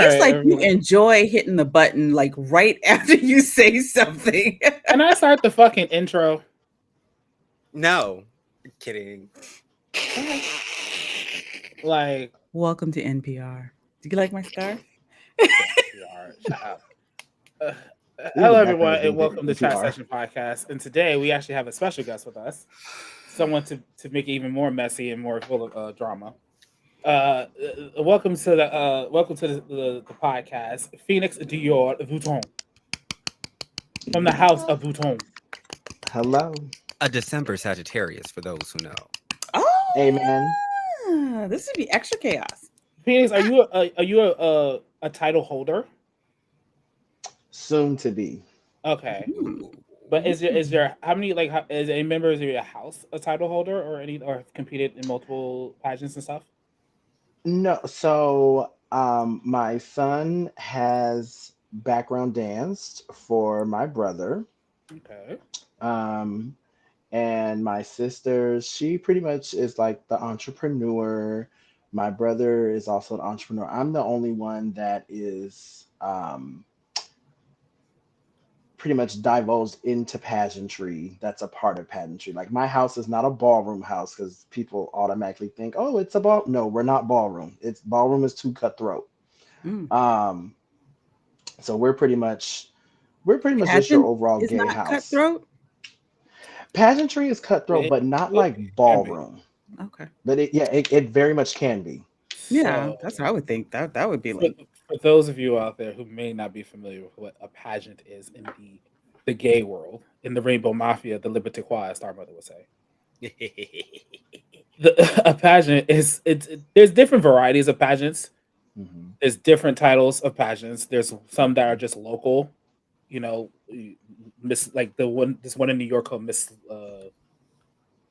It's like you enjoy hitting the button like right after you say something. Can I start the fucking intro? No, kidding. Like, welcome to NPR. Do you like my scarf? shut up. Ooh, Hello, that everyone, guy's and been welcome to Chat NPR. Session Podcast. And today we actually have a special guest with us, someone to make it even more messy and more full of drama. Welcome to the podcast, Phoenix Dior Vuitton, from the house of Vuitton. Hello. A December Sagittarius, for those who know. Oh, Amen. yeah. This would be extra chaos. Phoenix, are you a title holder? Soon to be. Okay, Ooh. but is there how many is a member of your house a title holder or have competed in multiple pageants and stuff? No, so my son has background danced for my brother. Okay. Um, and my sister, she pretty much is like the entrepreneur. My brother is also an entrepreneur. I'm the only one that is pretty much divulged into pageantry. That's a part of pageantry. Like my house is not a ballroom house because people automatically think, oh, it's a ball. No, we're not ballroom. It's ballroom is too cutthroat. Mm. Um, so we're pretty much just your Pageant overall is gay not house. cutthroat. Pageantry is cutthroat, but not It like can be. ballroom. Okay. But it very much can be. Yeah, So, that's what I would think. That would be for, like. for those of you out there who may not be familiar with what a pageant is in the gay world, in the Rainbow Mafia, the Liberty Croix, as Star Mother would say, a pageant is there's different varieties of pageants. Mhm. There's different titles of pageants. There's some that are just local, you know, Miss like this one in New York called Miss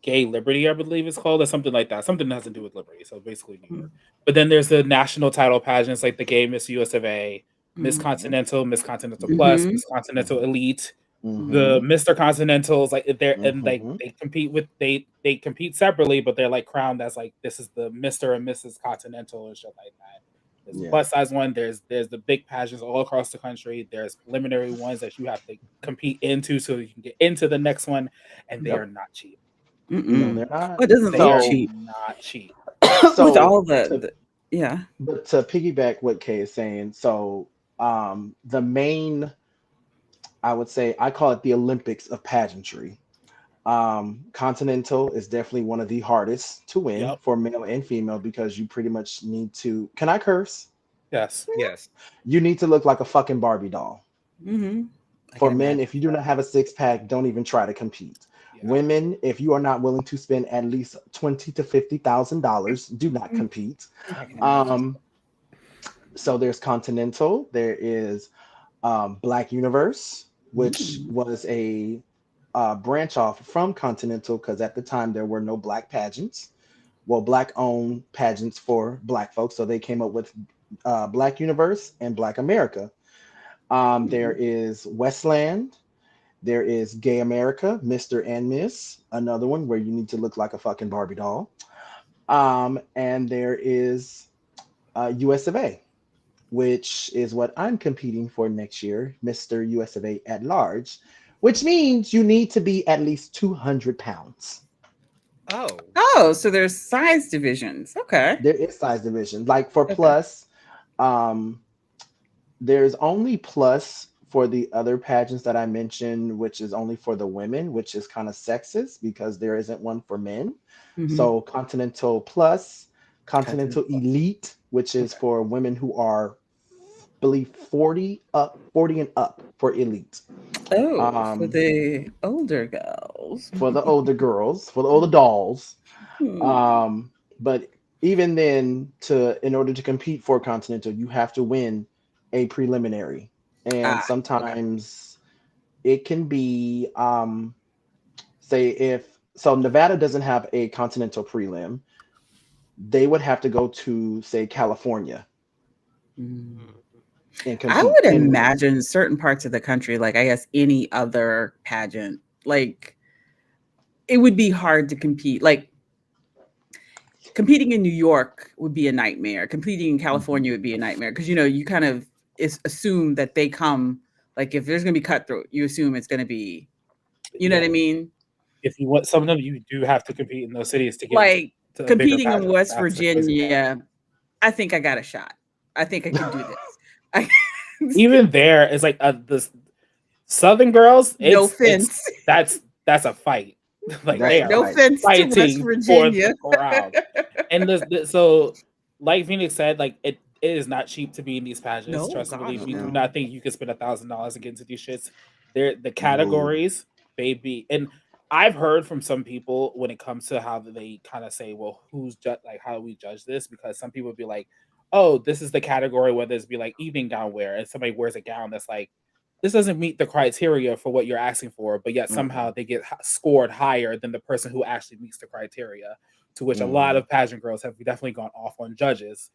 Gay Liberty, I believe it's called, or something like that. Something that has to do with liberty. So basically New York. But then there's the national title pageants like the Gay Miss US of A, Miss Mm-hmm. Continental, Miss Continental Plus, Mm-hmm. Miss Continental Mhm. Elite, the Mhm. Mr. Continentals, like they're and like Mhm. they compete separately, but they're like crowned as like this is the Mr. and Mrs. Continental and shit like that. There's a Yeah. plus size one. There's the big pageants all across the country. There's preliminary ones that you have to compete into so you can get into the next one, and they are Yep. not cheap. No, Mm-mm. they're Oh, not. it doesn't They look are So cheap not cheap. with so all the, to the yeah. but to piggyback what Kay is saying, so the main, I would say, I call it the Olympics of pageantry. Continental is definitely one of the hardest to win Yep. for male and female because you pretty much need to. Can I curse? Yes. Yes. You need to look like a fucking Barbie doll. Mm-hmm. I For can men, imagine if you do not that. have a six pack, don't even try to compete. Yeah. Women, if you are not willing to spend at least $20,000 to $50,000, do not Mm, compete. I can imagine. Um, so there's Continental, there is Black Universe, which Mm. was a branch off from Continental because at the time there were no black pageants. Well, black owned pageants for black folks. So they came up with Black Universe and Black America. There Mm. is Westland. There is Gay America, Mr. and Miss, another one where you need to look like a fucking Barbie doll. And there is US of A, which is what I'm competing for next year, Mr. US of A at large, which means you need to be at least 200 pounds. Oh. Oh, so there's size divisions. Okay. There is size division. Like for Okay. plus, um, there's only plus for the other pageants that I mentioned, which is only for the women, which is kind of sexist because there isn't one for men. Mm-hmm. So Continental Plus, Continental Continental plus. Elite, which is Okay. for women who are, believe 40 and up for elite. Oh, for Um, the older girls. for the older girls, for the older dolls. Hmm. Um, but even then, to in order to compete for Continental, you have to win a preliminary, and Ah, okay. sometimes it can be, say if so, Nevada doesn't have a Continental prelim, they would have to go to say California Mm. and I compete would and win. imagine certain parts of the country, like I guess any other pageant, like it would be hard to compete. Like competing in New York would be a nightmare. Competing in California would be a nightmare because you kind of assume that they come like if there's going to be cutthroat, you assume it's going to be, you know what I mean? If you want some of them, you do have to compete in those cities to get Like to a bigger competing in pageant. West That's the crazy part. Virginia, I think I got a shot. I think I can do this. Even there, it's like the Southern girls. No It's offense. that's a fight. Like That's they a are No fight. offense to West fighting for Virginia. the crowd. And so, like Phoenix said, like it is not cheap to be in these pageants. No, Trust and believe gosh, me. Do no. not think you can spend $1,000 to get into these shits. They're the No. categories, baby. And I've heard from some people when it comes to how they kind of say, well, like how do we judge this? Because some people be like, oh, this is the category where there's be like evening gown wear, and somebody wears a gown that's like this doesn't meet the criteria for what you're asking for, but yet somehow they get scored higher than the person who actually meets the criteria. To which a lot of pageant girls have definitely gone off on judges,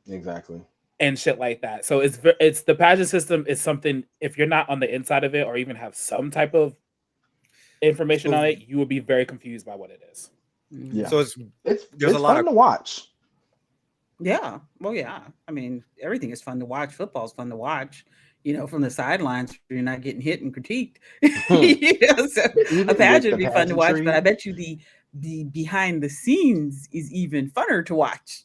Exactly. and shit like that. So it's the pageant system is something. If you're not on the inside of it or even have some type of information on it, you will be very confused by what it is. Yeah. So It's there's a lot fun of to watch. Yeah. Well, yeah. I mean, everything is fun to watch. Football's fun to watch. From the sidelines, you're not getting hit and critiqued. So Even a with pageant the would be fun to watch, but I pageantry, bet you the behind the scenes is even funner to watch.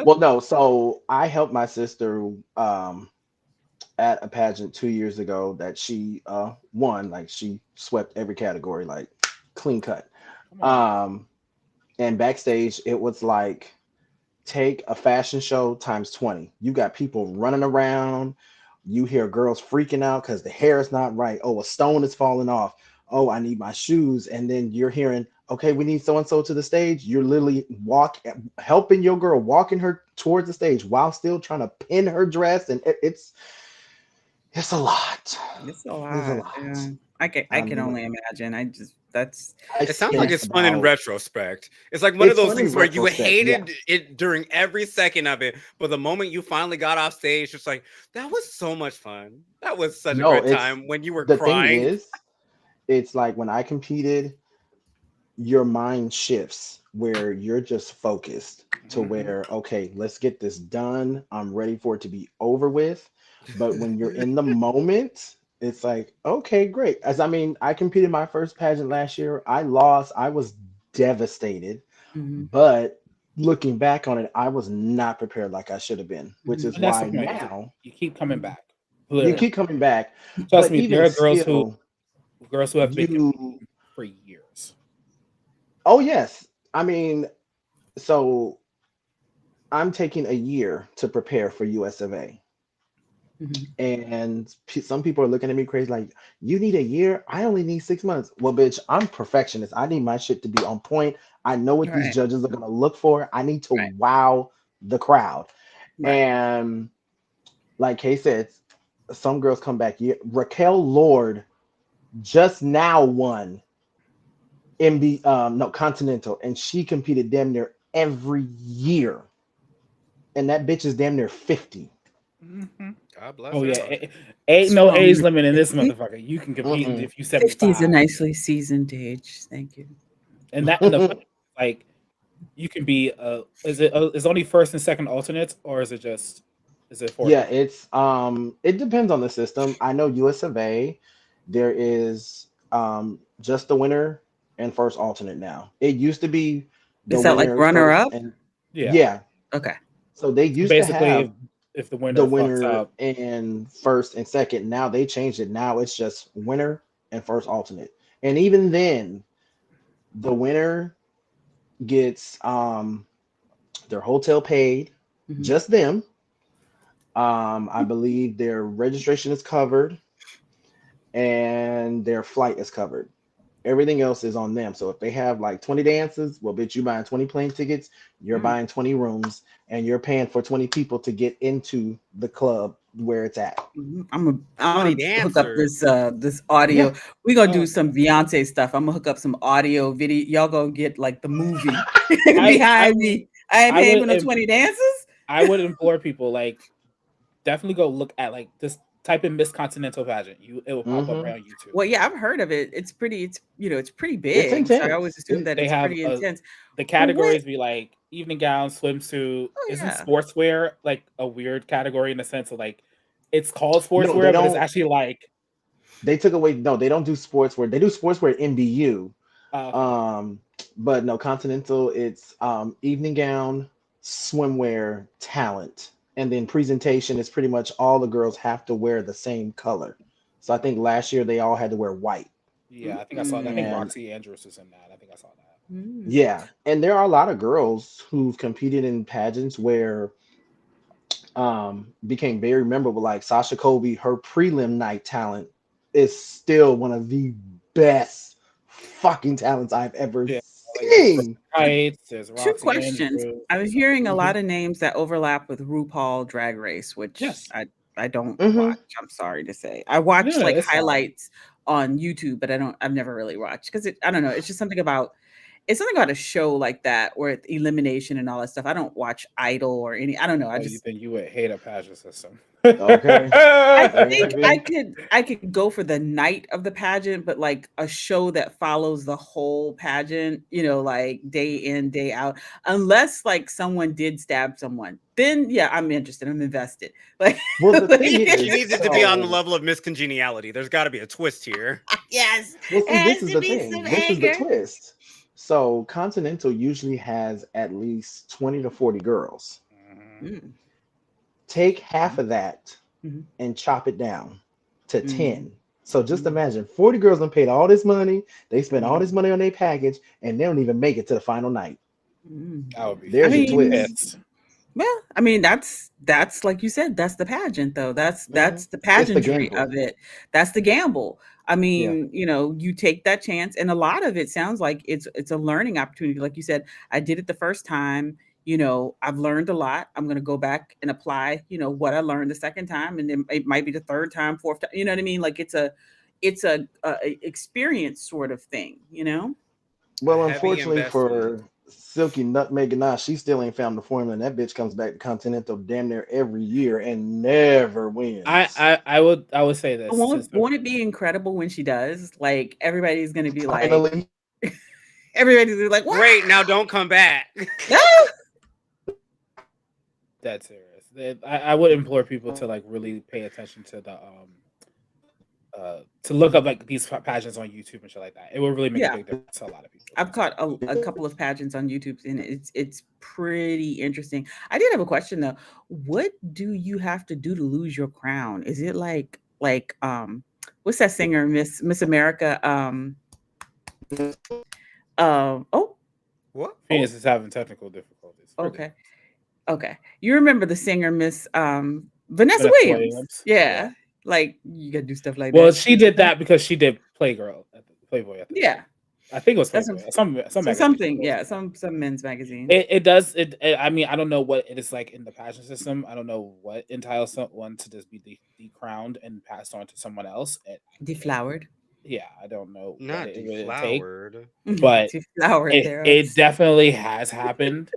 well, no. So I helped my sister at a pageant 2 years ago that she won. Like she swept every category, like clean cut. Come on. And backstage, it was like take a fashion show times 20. You got people running around. You hear girls freaking out because the hair is not right. Oh, a stone is falling off. Oh, I need my shoes. And then you're hearing, okay, we need so and so to the stage. You're literally helping your girl, walking her towards the stage while still trying to pin her dress. And it's a lot. It's a It's a lot. lot. Yeah. I can only imagine. It sounds like it's fun in retrospect. It's like one It's of those fun in things where you retrospect, hated it during every second of it, but the moment you finally got off stage, it's like that was so much fun. That was such a good time when you were the crying. thing is, it's like when I competed, your mind shifts where you're just focused to where, okay, let's get this done. I'm ready for it to be over with. But when you're in the moment, it's like, okay, great. I competed my first pageant last year. I lost. I was devastated. But looking back on it, I was not prepared like I should have been, which is And that's why the point. now You keep coming back. you keep coming back. Trust But me, there even are girls still, who have been competing for years. oh yes. So I'm taking a year to prepare for US of A. And some people are looking at me crazy, like, you need a year? I only need 6 months. Well, bitch, I'm perfectionist. I need my shit to be on point. I know what these judges are gonna look for. I need to wow the crowd. And like Kay said, some girls come back. Raquel Lord just now won Continental, and she competed damn near every year. And that bitch is damn near 50. God bless. Oh yeah, ain't no age limit in this motherfucker. You can compete if you 75. 50 is a nicely seasoned age. Thank you. And the like, you can be is only first and second alternates, or is it fourth? Yeah, it depends on the system. I know US of A, there is just the winner and first alternate now. It used to be the Is that like winner runner first up? and Yeah. Okay. So they used to have if the winner fucks up and first and second. Now they changed it. Now it's just winner and first alternate. And even then, the winner gets their hotel paid, just them. I believe their registration is covered and their flight is covered. Everything else is on them. So if they have like 20 dances, well, bitch, you buying 20 plane tickets, you're buying 20 rooms, and you're paying for 20 people to get into the club where it's at. I'm gonna hook up this audio. Yeah. We're gonna do some Beyonce stuff. I'm gonna hook up some audio video. Y'all gonna get like the movie behind me. I ain't paying for no 20 dances. I would implore people, like, definitely go look at like this type in Miss Continental pageant. It will pop up Mhm. right on YouTube. Well, yeah, I've heard of it. It's pretty. It's it's pretty It's big. So I always intense. assume that They it's have pretty intense. the But what? categories be like evening gown, swimsuit. Oh Isn't yeah. sportswear like a weird category in the sense of like it's called No, they sportswear, but it's don't. actually like They took away. No, they don't do sportswear. They do sportswear at MBU. okay. But no, Continental. It's evening gown, swimwear, talent, and then presentation is pretty much all the girls have to wear the same color. So I think last year they all had to wear white. Yeah, I think I saw that. I think And Roxy Andrews was in that. I think I saw that. Mm. yeah, and there are a lot of girls who've competed in pageants where became very memorable. Like Sasha Colby, her prelim night talent is still one of the best fucking talents I've ever Yeah, like seen. Heights, there's Two Roxy questions. Andrews. I was So, hearing a Hmm. lot of names that overlap with RuPaul Drag Race, which yes. I don't Hmm. watch. I'm sorry to say. I watch No, like it's fine. highlights on YouTube, but I've never really watched because I don't know. It's just something about a show like that where it's elimination and all that stuff. I don't watch Idol or any. I don't know. I Oh, you just think you would hate a pageant system? Okay. I think Baby. I could go for the night of the pageant, but like a show that follows the whole pageant, like day in, day out, unless like someone did stab someone, then yeah, I'm interested. I'm invested. Like, Well, the thing She is, needs it to be on the so level of miscongeniality. There's got to be a twist here. yes, well, it see, this has is to the be some thing. This is the anger. twist. So Continental usually has at least 20 to 40 girls. Mhm. Mm, Take half of that mhm, and chop it down to mm, 10. So just mm, imagine 40 girls done paid all this money. They spent all this mm, money on their package and they don't even make it to the final night. mm. I would be I There's your mean, twist. pissed. well, I mean, that's like you said, that's the pageant though. Hmm. That's the It's the pageantry gamble. of it. That's the gamble. I Yeah. mean, you take that chance and a lot of it sounds like it's a learning opportunity. Like you said, I did it the first time, I've learned a lot. I'm going to go back and apply, what I learned the second time and then it might be the third time, fourth time. You know what I mean? Like it's a experience sort of thing. A Well, heavy unfortunately investment. for Silky Nutmeg Ganache, she still ain't found the formula, and that bitch comes back to Continental damn near every year and never wins. I would say But this since won't it be incredible when she does? Like everybody's going to be like Finally, everybody's gonna be like, "Wow!" Great, now don't come back. No. dead serious. I would implore people to like really pay attention to the to look up like these pageants on YouTube and shit like that. It will really make a Yeah, big difference to a lot of people. I've caught a couple of pageants on YouTube, and it's pretty interesting. I did have a question though. What do you have to do to lose your crown? Is it what's that singer, Miss America? Oh, What? Phoenix is having technical difficulties. We're good. okay, okay. You remember the singer, Miss Vanessa Vanessa Williams? Williams. Yeah, like you gotta do stuff like Well, that. she did that because she did Playgirl at the Playboy at the Yeah, time. I think it was that's Playboy. Some so magazine. something. Yeah, some men's magazine. It does. I mean, I don't know what it is like in the pageant system. I don't know what entitles someone to just be decrowned and passed on to someone else. Deflowered. Yeah, I don't know what Not it would take, deflowered. but Deflowered. There. it definitely has happened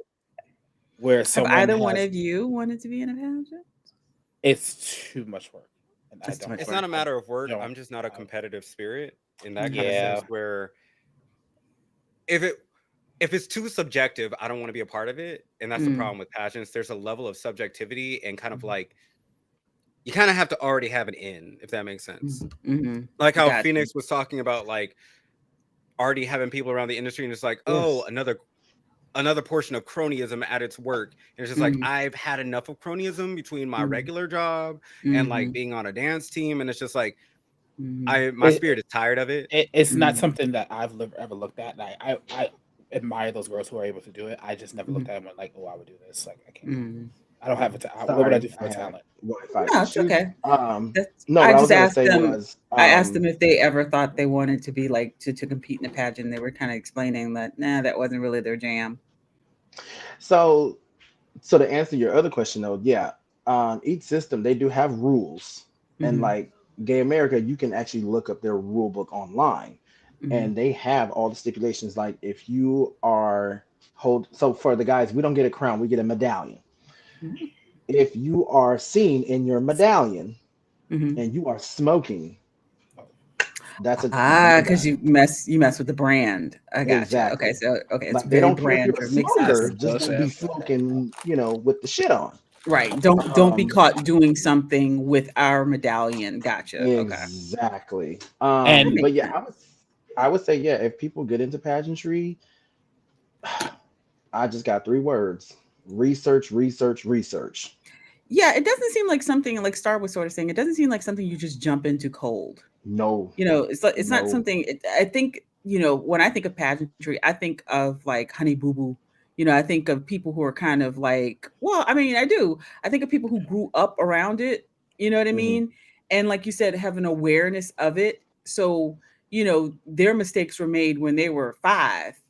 where Have someone either one has. of you wanted to be in a pageant? It's too much work, and I It's too don't. much It's work. not a matter of work. don't I'm just not a have- competitive spirit in that kind of Yeah. sense where if it's too subjective, I don't want to be a part of it. And that's the Mm. problem with pageants. There's a level of subjectivity and kind of Mhm. like you kind of have to already have an in, if that makes sense. Mm-hmm. Like how Gotcha. Phoenix was talking about like already having people around the industry and it's like, oh, yes. another portion of cronyism at its work. And it's just like Mhm. I've had enough of cronyism between my Mhm. regular job and like Mhm. being on a dance team. And it's just like Mhm. my It- spirit is tired of it. It's not Mm. something that I've ever looked at. And I admire those girls who are able to do it. I just never looked at them and like, oh, I would do this. Like, I can't. Mhm. I don't have a talent. What would I do Sorry, for I a had talent? Wi-Fi No, it's issues. okay. That's, No, I what I was just gonna asked say them. was, I asked them if they ever thought they wanted to be like to compete in a pageant. They were kind of explaining that that wasn't really their jam. so to answer your other question though, yeah, each system they do have rules, and Mhm. like Gay America, you can actually look up their rule book online, Mhm. and they have all the stipulations. Like if you are so for the guys, we don't get a crown, we get a medallion. Mhm. If you are seen in your medallion, Mhm. and you are smoking, that's a Because you mess with the brand. I gotcha. Okay, exactly. so it's Like they very don't care if brand you're a driven. Makes That's smoker, sense. some just don't be bullshit. smoking, with the shit on. Right. Don't be Um, caught doing something with our medallion. Gotcha. Okay. exactly. That And But makes yeah, sense. I would say, yeah, if people get into pageantry, I just got 3 words: research, research, research. Yeah, it doesn't seem like something like Star was sort of saying. It doesn't seem like something you just jump into cold. No, It's not no. something. I think when I think of pageantry, I think of like Honey Boo Boo. I think of people who are kind of like, well, I mean, I do. I think of people who grew up around it. You know what I Hmm. mean? And like you said, have an awareness of it. So their mistakes were made when they were 5.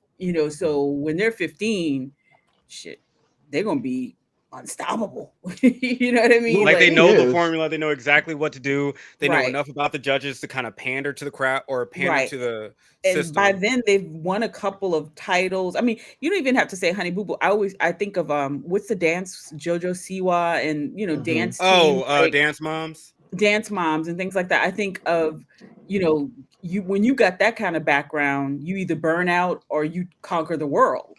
So when they're 15, shit, they're gonna be unstoppable. You know what I Well, mean? the Like they Like, thing know the is, formula, they know exactly what to do. They know right, enough about the judges to kind of pander to the crowd or pander right. to the And by system. then they've won a couple of titles. I mean, you don't even have to say Honey Boo Boo. I think of what's the dance Jojo Siwa and hmm, dance teams Oh, like Dance Moms. Dance Moms and things like that. I think of you know you when you got that kind of background, you either burn out or you conquer the world.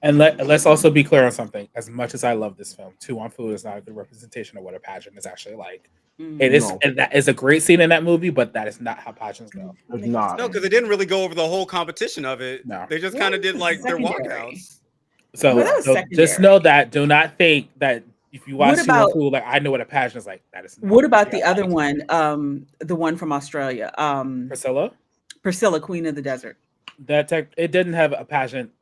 let's also be clear on something. As much as I love this film, Two on Food is not a good representation of what a pageant is actually like. It Mm. is, no, and that is a great scene in that movie, but that is not how pageants go. it's Nick is not. No, because they crazy. didn't really go over the whole competition of it. No. They just Well, kind of that did was like their secondary. walkouts. Well, So, that Yeah. was so just know secondary. that. Do not think that if you What watch Two on about Food, like I know what a pageant is like. That is not what about the other reality. one? The one from Australia. Priscilla, Priscilla, Queen of the Desert. it didn't have a pageant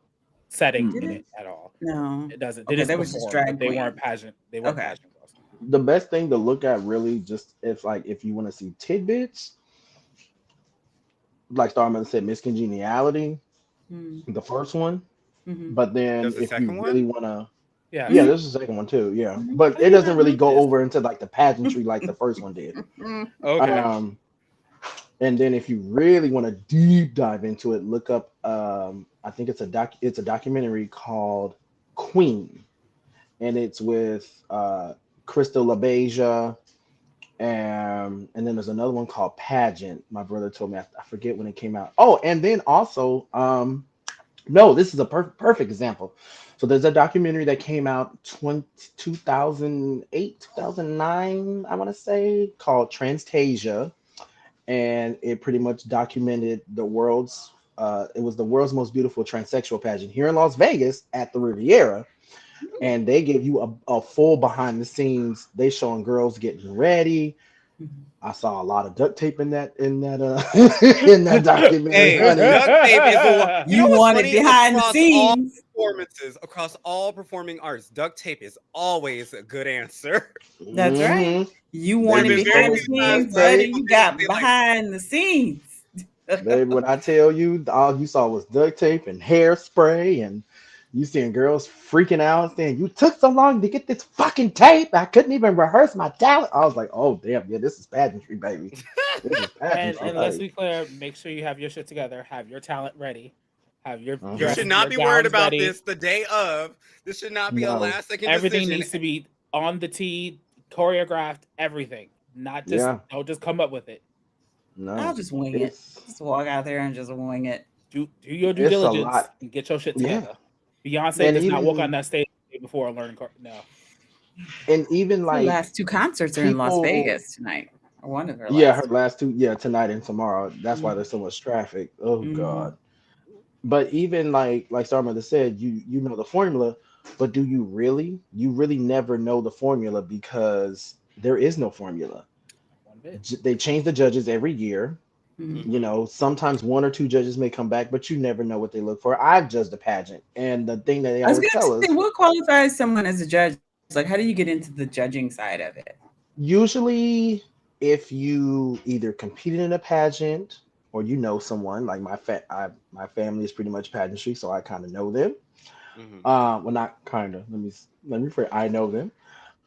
setting Did in Mm-mm. it? it at all. No. It doesn't. They Okay, just that was just performed, but drag they weren't queen. pageant. They weren't Okay. pageant girls. The best thing to look at, really, just if you want to see tidbits, like Starman said, Miss Congeniality, Mm, the first one. mhm, But then There's the if you second really one. want to, Yes. yeah, mhm, there's a second one too. Yeah, mhm. but Oh, it you doesn't gotta really go notice. over into like the pageantry like the first one did. Okay. Um, and then if you really want to deep dive into it, look up. I think it's a documentary called Queen, and it's with Crystal LaBeija, and then there's another one called Pageant. My brother told me, I forget when it came out. Oh, and then also, no, this is a perfect example. So there's a documentary that came out 2008, 2009, I want to say, called Transtasia, and it pretty much documented it was the world's most beautiful transsexual pageant here in Las Vegas at the Riviera, and they give you a full behind the scenes. They showing girls getting ready. Mhm. I saw a lot of duct tape in that in that documentary, Hey, honey. duct tape is the one. You know You what's want it funny? behind the Across all scenes. performances, across all performing arts, duct tape is always a good answer. That's right. Hmm. You They want There's it been use very behind the few those times scenes, duct where buddy. tape. people You didn't got say like, behind the scenes. Baby, when I tell you all you saw was duct tape and hairspray, and you seeing girls freaking out saying, "You took so long to get this fucking tape. I couldn't even rehearse my talent." I was like, "Oh damn, yeah, this is pageantry, baby. This is pageantry, And let's honey." be clear. Make sure you have your shit together. Have your talent ready. Have your you Hmm. should dress, not your be worried gowns about ready. this the day of. This should not be a No. last second Everything decision. needs to be on the tee, choreographed. Everything. Not just Yeah. don't just come up with it. I'll No. just wing it. It's Just walk out there and just wing it. Do your due it's a diligence lot. and get your shit Yeah. together. Beyonce And does not walk on even that stage the day before and learn. No. and even Her like last 2 concerts are in Las people, Vegas tonight, or one of her yeah, her last last two, yeah, tonight and tomorrow. 2. That's why there's so much traffic. Oh Mhm. God. But even like Starmother said, you know the formula, but do you really? You really never know the formula because there is no formula. One bit. They change the judges every year. Mhm. Hmm. Sometimes one or two judges may come back, but you never know what they look for. I've judged a pageant, and the thing that they I was always gonna tell say, us, what qualifies someone as a judge? Like, how do you get into the judging side of it? usually, if you either competed in a pageant or you know someone, like my family is pretty much pageantry, so I kind of know them. Hmm. Well, not kind of. Let me phrase. I know them.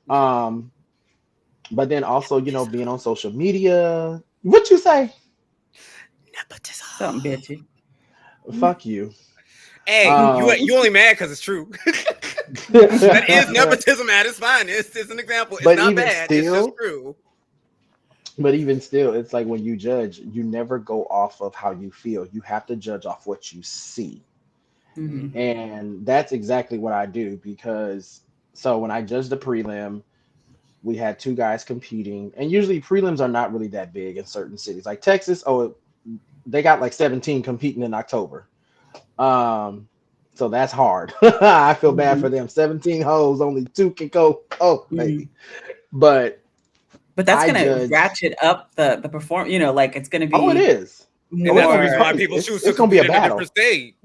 Um, but then also, being on social media. What you say? Nepotism. Something bitchy. Fuck you. Hey, you Um, only mad because it's true. That is but nepotism at its finest. It's an example. It's not even bad. It's just still, true. But even still, it's like when you judge, you never go off of how you feel. You have to judge off what you see. Mhm. Mhm. And that's exactly what I do because so when I judged the prelim, we had two guys competing, and usually prelims are not really that big in certain cities. Like Texas, oh, they got like 17 competing in October. Um, so that's hard. I feel bad for Mhm. them. 17 hoes, only two can go. Oh, Mhm. baby. But But that's I gonna judged. ratchet up the perform. Like it's gonna Oh, it be is. And Oh, it's that's the gonna be reason more. why crazy. people choose to It's gonna be a compete in a different battle. state.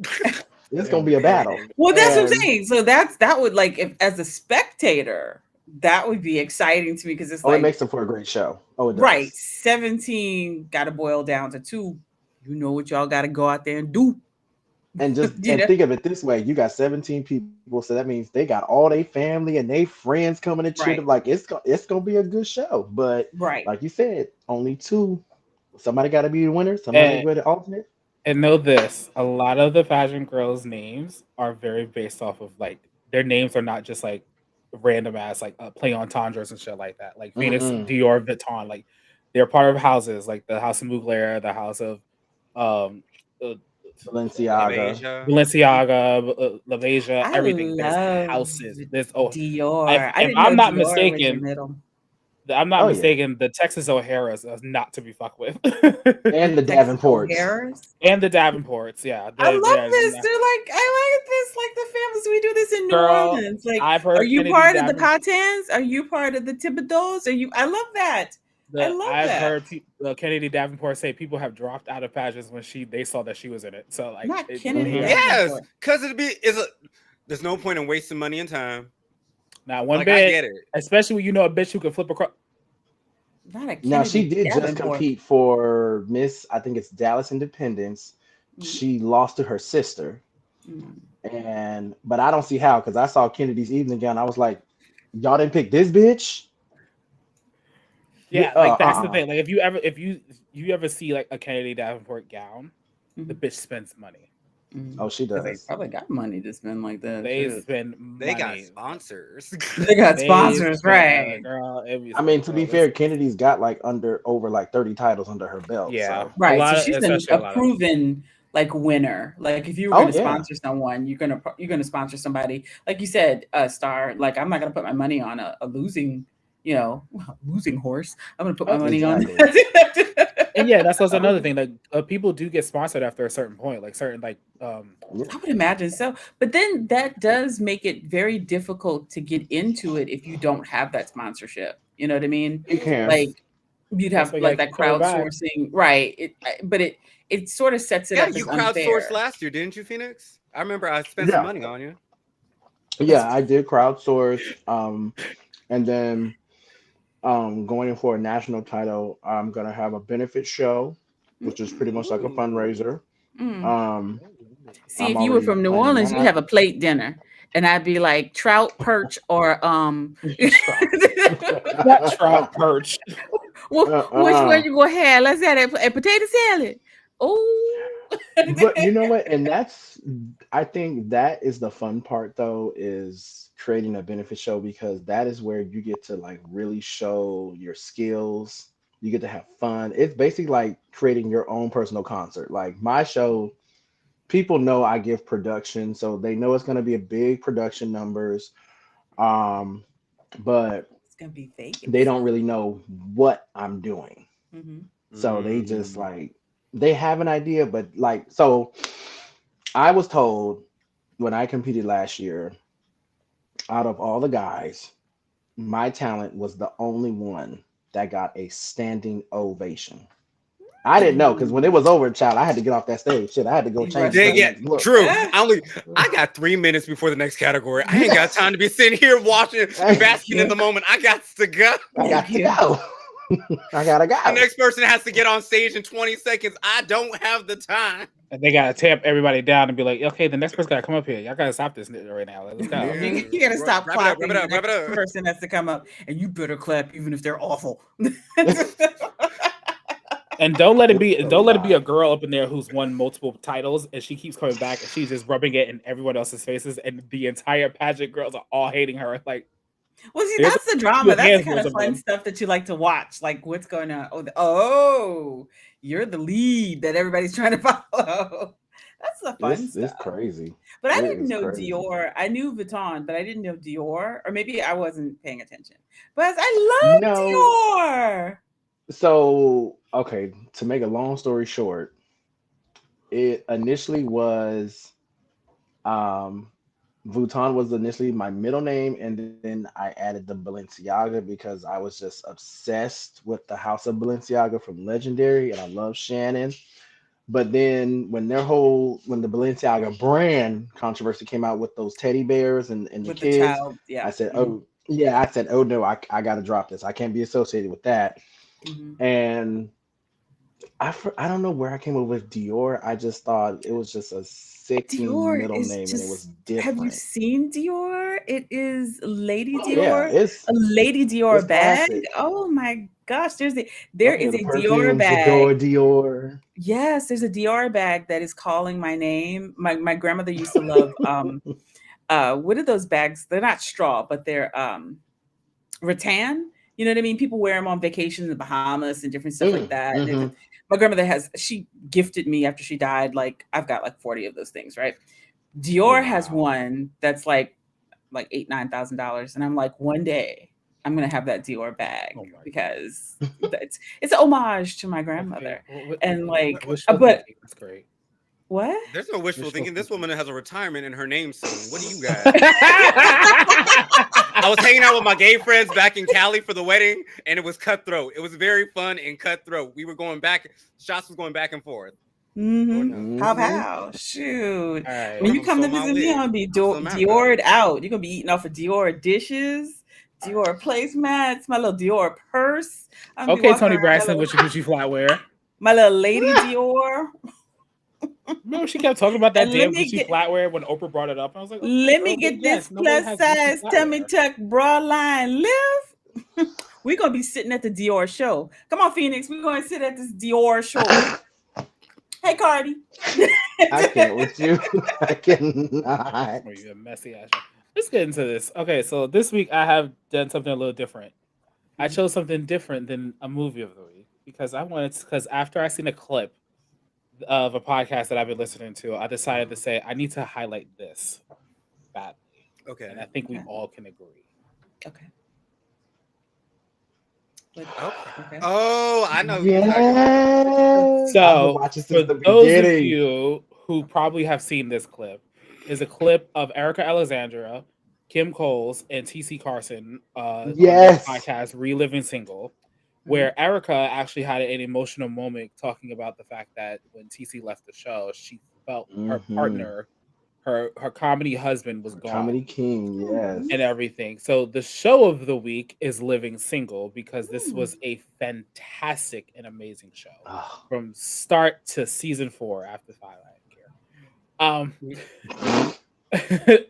It's gonna It'll be a be battle. insane. Well, that's what I'm And saying. So that would like if as a spectator, that would be exciting to me because it's oh, it like makes them for a great show. Oh, it right, does. 17 got to boil down to two. You know what y'all got to go out there and do. And just you and know, think of it this way: you got 17 people, so that means they got all their family and they friends coming to cheer them. right, Like it's gonna be a good show. But right. like you said, only two. Somebody got to be the winner. Somebody And, be the alternate. and know this: a lot of the fashion girls' names are very based off of like their names are not just like random ass like play entendres and shit like that. Like Phoenix, Mm-mm. Dior, Vuitton, like they're part of houses like the House of Mugler, the House of um, uh, Balenciaga. LaBeija. Balenciaga, LaVesia, I everything. There's love houses. There's oh, Dior. I if didn't I'm know not Dior was the mistaken, middle. I'm not Oh yeah, mistaken. The Texas O'Haras is not to be fucked with, and the Texas Davenports. O'Haras. and the Davenports. Yeah, I they love are this. They're like, I like this, like the families. We do this in New girl. Orleans. Like, I've are heard you Kennedy part of the Davenport. Patins? Are you part of the Thibodeaux? Are you? I love that. I love I've that. heard Kennedy Davenport say people have dropped out of pageants when they saw that she was in it. So like Not Kennedy Hmm. they are Yes, Davenport. because there's no point in wasting money and time. not one Like I bit. get it. Especially when you know a bitch who can flip across. Not a Now she Kennedy did just Davenport. compete for Miss. I think it's Dallas Independence. Mm, She lost to her sister, mm. and but I don't see how because I saw Kennedy's evening gown. I was like, y'all didn't pick this bitch. Yeah, like that's the Uh-uh. thing. Like if you ever see like a Kennedy Davenport gown, the Mhm, bitch spends money. Oh, mhm. she 'Cause they does. probably got money to spend like that. They Shit. spend They got money. sponsors. They got They sponsors, spend right? girl. I mean, to be Girl, this fair, Kennedy's got like under over like 30 titles under her belt. yeah, So, a Right. So lot of she's especially a a lot of proven like winner. Like if you were oh going to yeah, sponsor someone, you're gonna sponsor somebody. Like you said, Star. Like I'm not gonna put my money on a losing, losing horse. I'm gonna put my oh, money on. exactly. and yeah, that's also Oh another yeah, thing. Like people do get sponsored after a certain point, like certain like yeah. I would imagine so. But then that does make it very difficult to get into it if you don't have that sponsorship. You know what I mean? It can. Like you'd that's have why you like gotta that keep coming back. crowdsourcing, right? But it sort of sets it Yeah, up you as crowdsourced unfair. last year, didn't you, Phoenix? I remember I spent some Yeah, money on you. yeah. I did crowdsource, and then going in for a national title, I'm gonna have a benefit show, which is pretty much like a Ooh. fundraiser. Mm. Um, See, I'm if you were already from New planning Orleans, you'd that. have a plate dinner, and I'd be like trout, perch, or Trout, not trout perch. which one uh-uh. you gonna have? Let's have a potato salad. Oh, But you know what? And I think that is the fun part though, is creating a benefit show because that is where you get to like really show your skills. You get to have fun. It's basically like creating your own personal concert. Like my show, people know I give production, so they know it's going to be a big production numbers. Um, but it's gonna be they Vegas. don't really know what I'm doing. Hmm. So they just Mm. like they have an idea, but like so I was told when I competed last year, out of all the guys, my talent was the only one that got a standing ovation. I didn't know because when it Mm. was over, child, I had to get off that stage. Shit, I had to go You change rushed into Yeah, the up. yeah, next look. true. Ah. I got 3 minutes before the next category. I ain't got Yes, time to be sitting here watching, thank basking in you. the moment. I got to go. I Thank got to you. go. I gotta The go. next person has to get on stage in 20 seconds. I don't have the time. And they gotta tamp everybody down and be like, okay, the next person gotta come up here. Y'all gotta stop this right now. Let's go. Yeah, You gotta stop wrap it up, wrap it clapping. The up, wrap it next up. person has to come up, and you better clap even if they're awful. And don't let it It's be so a wild. girl up in there who's won multiple titles and she keeps coming back and she's just rubbing it in everyone else's faces and the entire pageant girls are all hating her. Like, Well, see, There's that's the a drama. That's the kind handfuls of of fun them. stuff that you like to watch. Like, what's going on? Oh, you're the lead that everybody's trying to follow. That's the fun It's stuff. crazy. But I It didn't is know crazy. Dior. I knew Vuitton, but I didn't know Dior. Or maybe I wasn't paying attention. But I No, love Dior. so okay, to make a long story short, it initially was um Vuitton was initially my middle name, and then I added the Balenciaga because I was just obsessed with the House of Balenciaga from Legendary, and I love Shannon. But then when the Balenciaga brand controversy came out with those teddy bears and the With the kids, child. I Yeah. said, Mhm. oh yeah, I said, oh no, I got to drop this. I can't be associated with that. Mhm. And I don't know where I came up with Dior. I just thought it was just a sexy Dior middle is name, and it was just have you different. seen Dior? It is Lady Oh yeah, Dior, a Lady it's Dior bag. classic. Oh my gosh, Oh there yeah, is the a Dior perfumes, bag. Adore Dior. Yes, there's a Dior bag that is calling my name. My grandmother used to love what are those bags? They're not straw, but they're rattan. You know what I mean? People wear them on vacation in the Bahamas and different stuff like that. And Mm-hmm. my grandmother she gifted me after she died. Like I've got like 40 of those things, right? Oh Dior has wow. one that's like $8,000-9,000, and I'm like, one day I'm gonna have that Dior bag Oh my god. because it's an homage to my Okay. grandmother. What, And like, wishful but thinking. That's great. what? There's no wishful Wishful thinking. This thinking. woman has a retirement in her name soon. What do you got? I was hanging out with my gay friends back in Cali for the wedding, and it was cutthroat. It was very fun and cutthroat. We were going back, shots was going back and forth. Lord Mm-hmm. knows. Pow Mm-hmm. pow. Shoot. All right. When Lord, you I'm come still to my visit me, I'm wig. gonna be I'm still mad about Diored it. out. You're gonna be eating off of Dior dishes, Dior placemats, my little Dior purse. I'm gonna be Okay, walking Tony around Braxton with your Gucci flatware. my little lady Dior. Remember she kept talking about that And let damn me Gucci get flatware when Oprah brought it up. I was like, okay, let me girl, but get this yes, nobody plus has Gucci size tummy flatware. tuck bra line lift. We're gonna be sitting at the Dior show. Come on, Phoenix. We're gonna sit at this Dior show. Hey, Cardi. I can't with you. I cannot. Oh, you a messy ass. Let's get into this. Okay, so this week I have done something a little different. I chose something different than a movie of the week because after I seen a clip of a podcast that I've been listening to, I decided to say I need to highlight this badly, and I Okay. think we Okay. all can agree. Okay. What? Okay. Okay. Oh, I know who you're talking about. Yes, I've been So, watching since for the those of beginning. you who probably have seen this clip, is a clip of Erica Alexandra, Kim Coles, and TC Carson on their Yes. podcast "Reliving Single," Mhm. where Erica actually had an emotional moment talking about the fact that when TC left the show, she felt her Mm-hmm. partner, her comedy husband, was gone Comedy King. Mhm. and Yes. everything. So the show of the week is Living Single because this Mm. was a fantastic and amazing show Oh. from start to season 4 after 5. I don't care.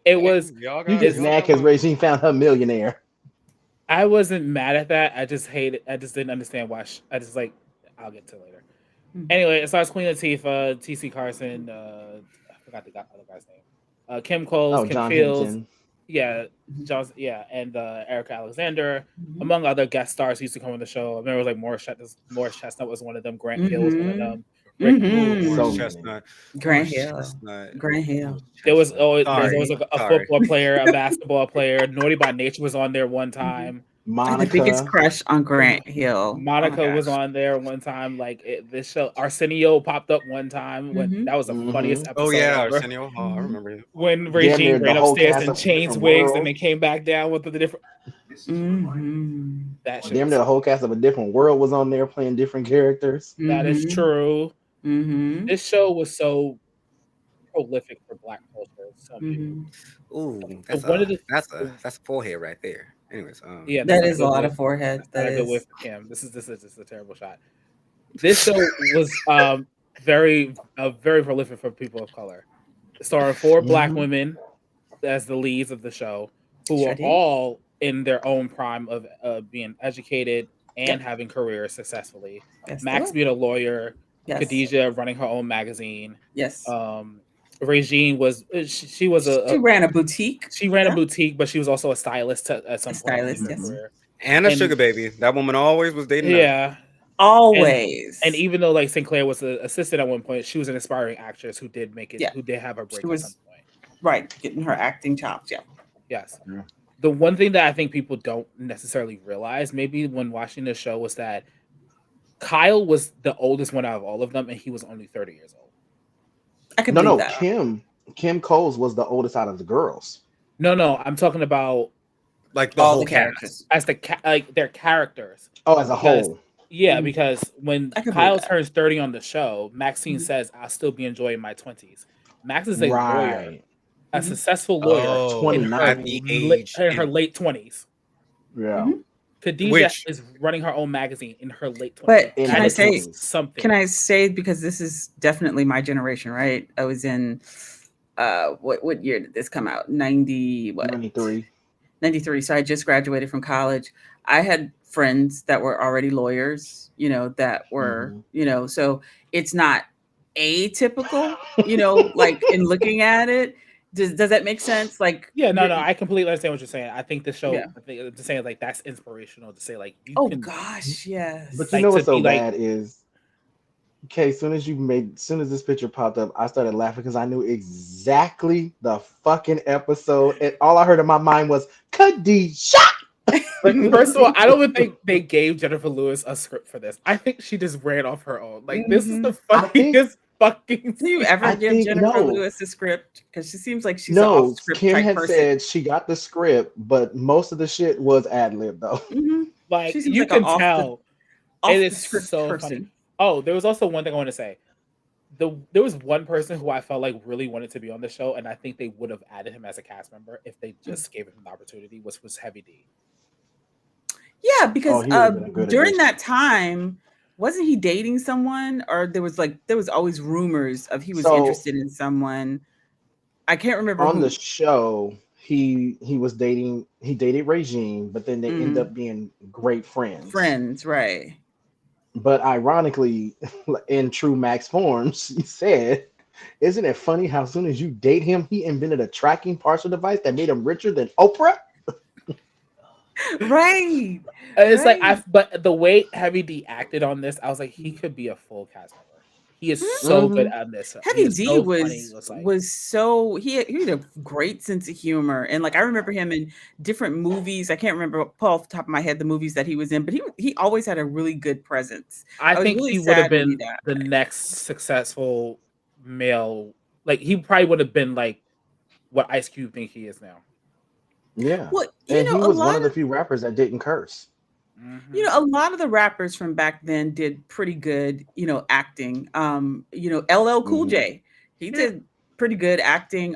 It was You just it's Y'all mad got because one. Regine found her millionaire. I wasn't mad at that. I just hate it. I just didn't understand why. I just like. I'll get to it later. Mm. Anyway, it stars Queen Latifah, TC Carson. I forgot the other guy's name. Kim Coles, Oh, Kim John Fields, Hinton. yeah, Mhm. yeah, and Erica Alexander, Mhm. among other guest stars who used to come on the show. I remember it was like Morris Chestnut was one of them. Grant Hill was one of Mhm. them. Rick Ooh, Mhm. Morris So many. Chestnut. Grant Morris Hill. Chestnut. Grant Morris Hill. Chestnut. There's Sorry. always like a Sorry. football player, a basketball player. Naughty by Nature was on there one Mhm. time. I had the biggest Monica. crush on Grant Hill. Oh my Monica was gosh. on there one time. Like this show, Arsenio popped up one time when Mhm. that was the funniest Mm-hmm. Oh episode yeah, ever. Arsenio Hall. I Mhm. remember you. When Damn Regine near the ran whole upstairs cast and of a changed different wigs and world. then came back down with the different. Mhm. That shit Damn was near the funny. whole cast of a different world was on there playing different characters. That is Mhm. true. Mhm. This show was so prolific for Black culture. So many ways. Mhm. Ooh, So one of the that's a forehead right there. Anyways, yeah, that's That not a is a good lot way. of forehead. That's That not a good way is. for Kim. This is just a terrible shot. This show was very prolific for people of color. Starring 4 Black Mm-hmm. women as the leads of the show, who Sure are did. all in their own prime of being educated and Yep. having careers successfully. Yes, they Max were. being a lawyer, Yes. Khadijah running her own magazine, Yes. um, Regine was she was She ran a boutique. she ran a Yeah. boutique, but she was also a stylist at A some point in stylist, her yes. Mhm. career. And a And sugar baby. That woman always was dating up. yeah, and Always. even though like Sinclair was the assistant at one point, she was an aspiring actress who did make it, Yeah. who did have her She break at some was point. right, getting her acting chops. Yeah. Yes. Yeah. The one thing that I think people don't necessarily realize, maybe when watching the show, was that Kyle was the oldest one out of all of them, and he was only 30 years old. I could No, believe no, that. Kim Coles was the oldest out of the girls. No, I'm talking about Like the All whole the cast. characters. as like their characters. Oh, as a Because whole. yeah, Mhm. because when I could believe Kyle that. turns 30 on the show, Maxine Mhm. says, "I'll still be enjoying my 20s." Max is a lawyer, Right. a Mhm. successful lawyer Oh, in at 29. the age her late 20s. Yeah. Mhm. Khadijah which is running her own magazine in her late 20s. But Like, In can that I her is say 20s. something. can I say because this is definitely my generation, right? I was in what year did this come out? 90 what? 93. 93. So I just graduated from college. I had friends that were already lawyers, that were, Hmm. so it's not atypical, like in looking at it. Does that make sense? Like Yeah, you're no, I completely understand what you're saying. I think the yeah. show, I think I'm just saying like that's inspirational to say like you Oh can gosh, But you yes. like know to what's so be like bad is, okay, as soon as this picture popped up, I started laughing because I knew exactly the fucking episode. And all I heard in my mind was Khadijah. like first of all, I don't even think they gave Jennifer Lewis a script for this. I think she just ran off her own. Like this is Hmm. the I think funniest fucking Do you scene. ever I give think Jennifer no. Lewis a script? Because she seems like she's an off No, script Kim type had person. said she got the script, but most of the shit was ad lib though. Hmm. Like She seems you like an can tell it off the is script so funny. person. Oh, there was also one thing I want to say. There was one person who I felt like really wanted to be on the show, and I think they would have added him as a cast member if they just gave him the opportunity, which was Heavy D. Yeah, Oh, because he would have been a good during addition. that time, wasn't he dating someone, or there was always rumors of he was So interested in someone. I can't remember on the who. show, he dated Regine, but then they end Mm, up being great friends. friends, right? But ironically, in true Max forms, he said, "Isn't it funny how soon as you date him, he invented a tracking parcel device that made him richer than Oprah?" Right, And it's like right. but the way Heavy D acted on this, I was like, he could be a full cast member. He is Mhm. so good Hmm. at this. He Heavy is D so funny. was It's like was so he had a great sense of humor, and like I remember him in different movies. I can't remember Paul off the top of my head the movies that he was in, but he always had a really good presence. I I was think really he would have sad when he been died. the next successful male. Like he probably would have been like what Ice Cube think he is now. Yeah, Well, and he a was one lot of the of few rappers that didn't curse. Hmm a lot of the rappers from back then did pretty good, acting. LL Cool Hmm. J, he Yeah. did pretty good acting.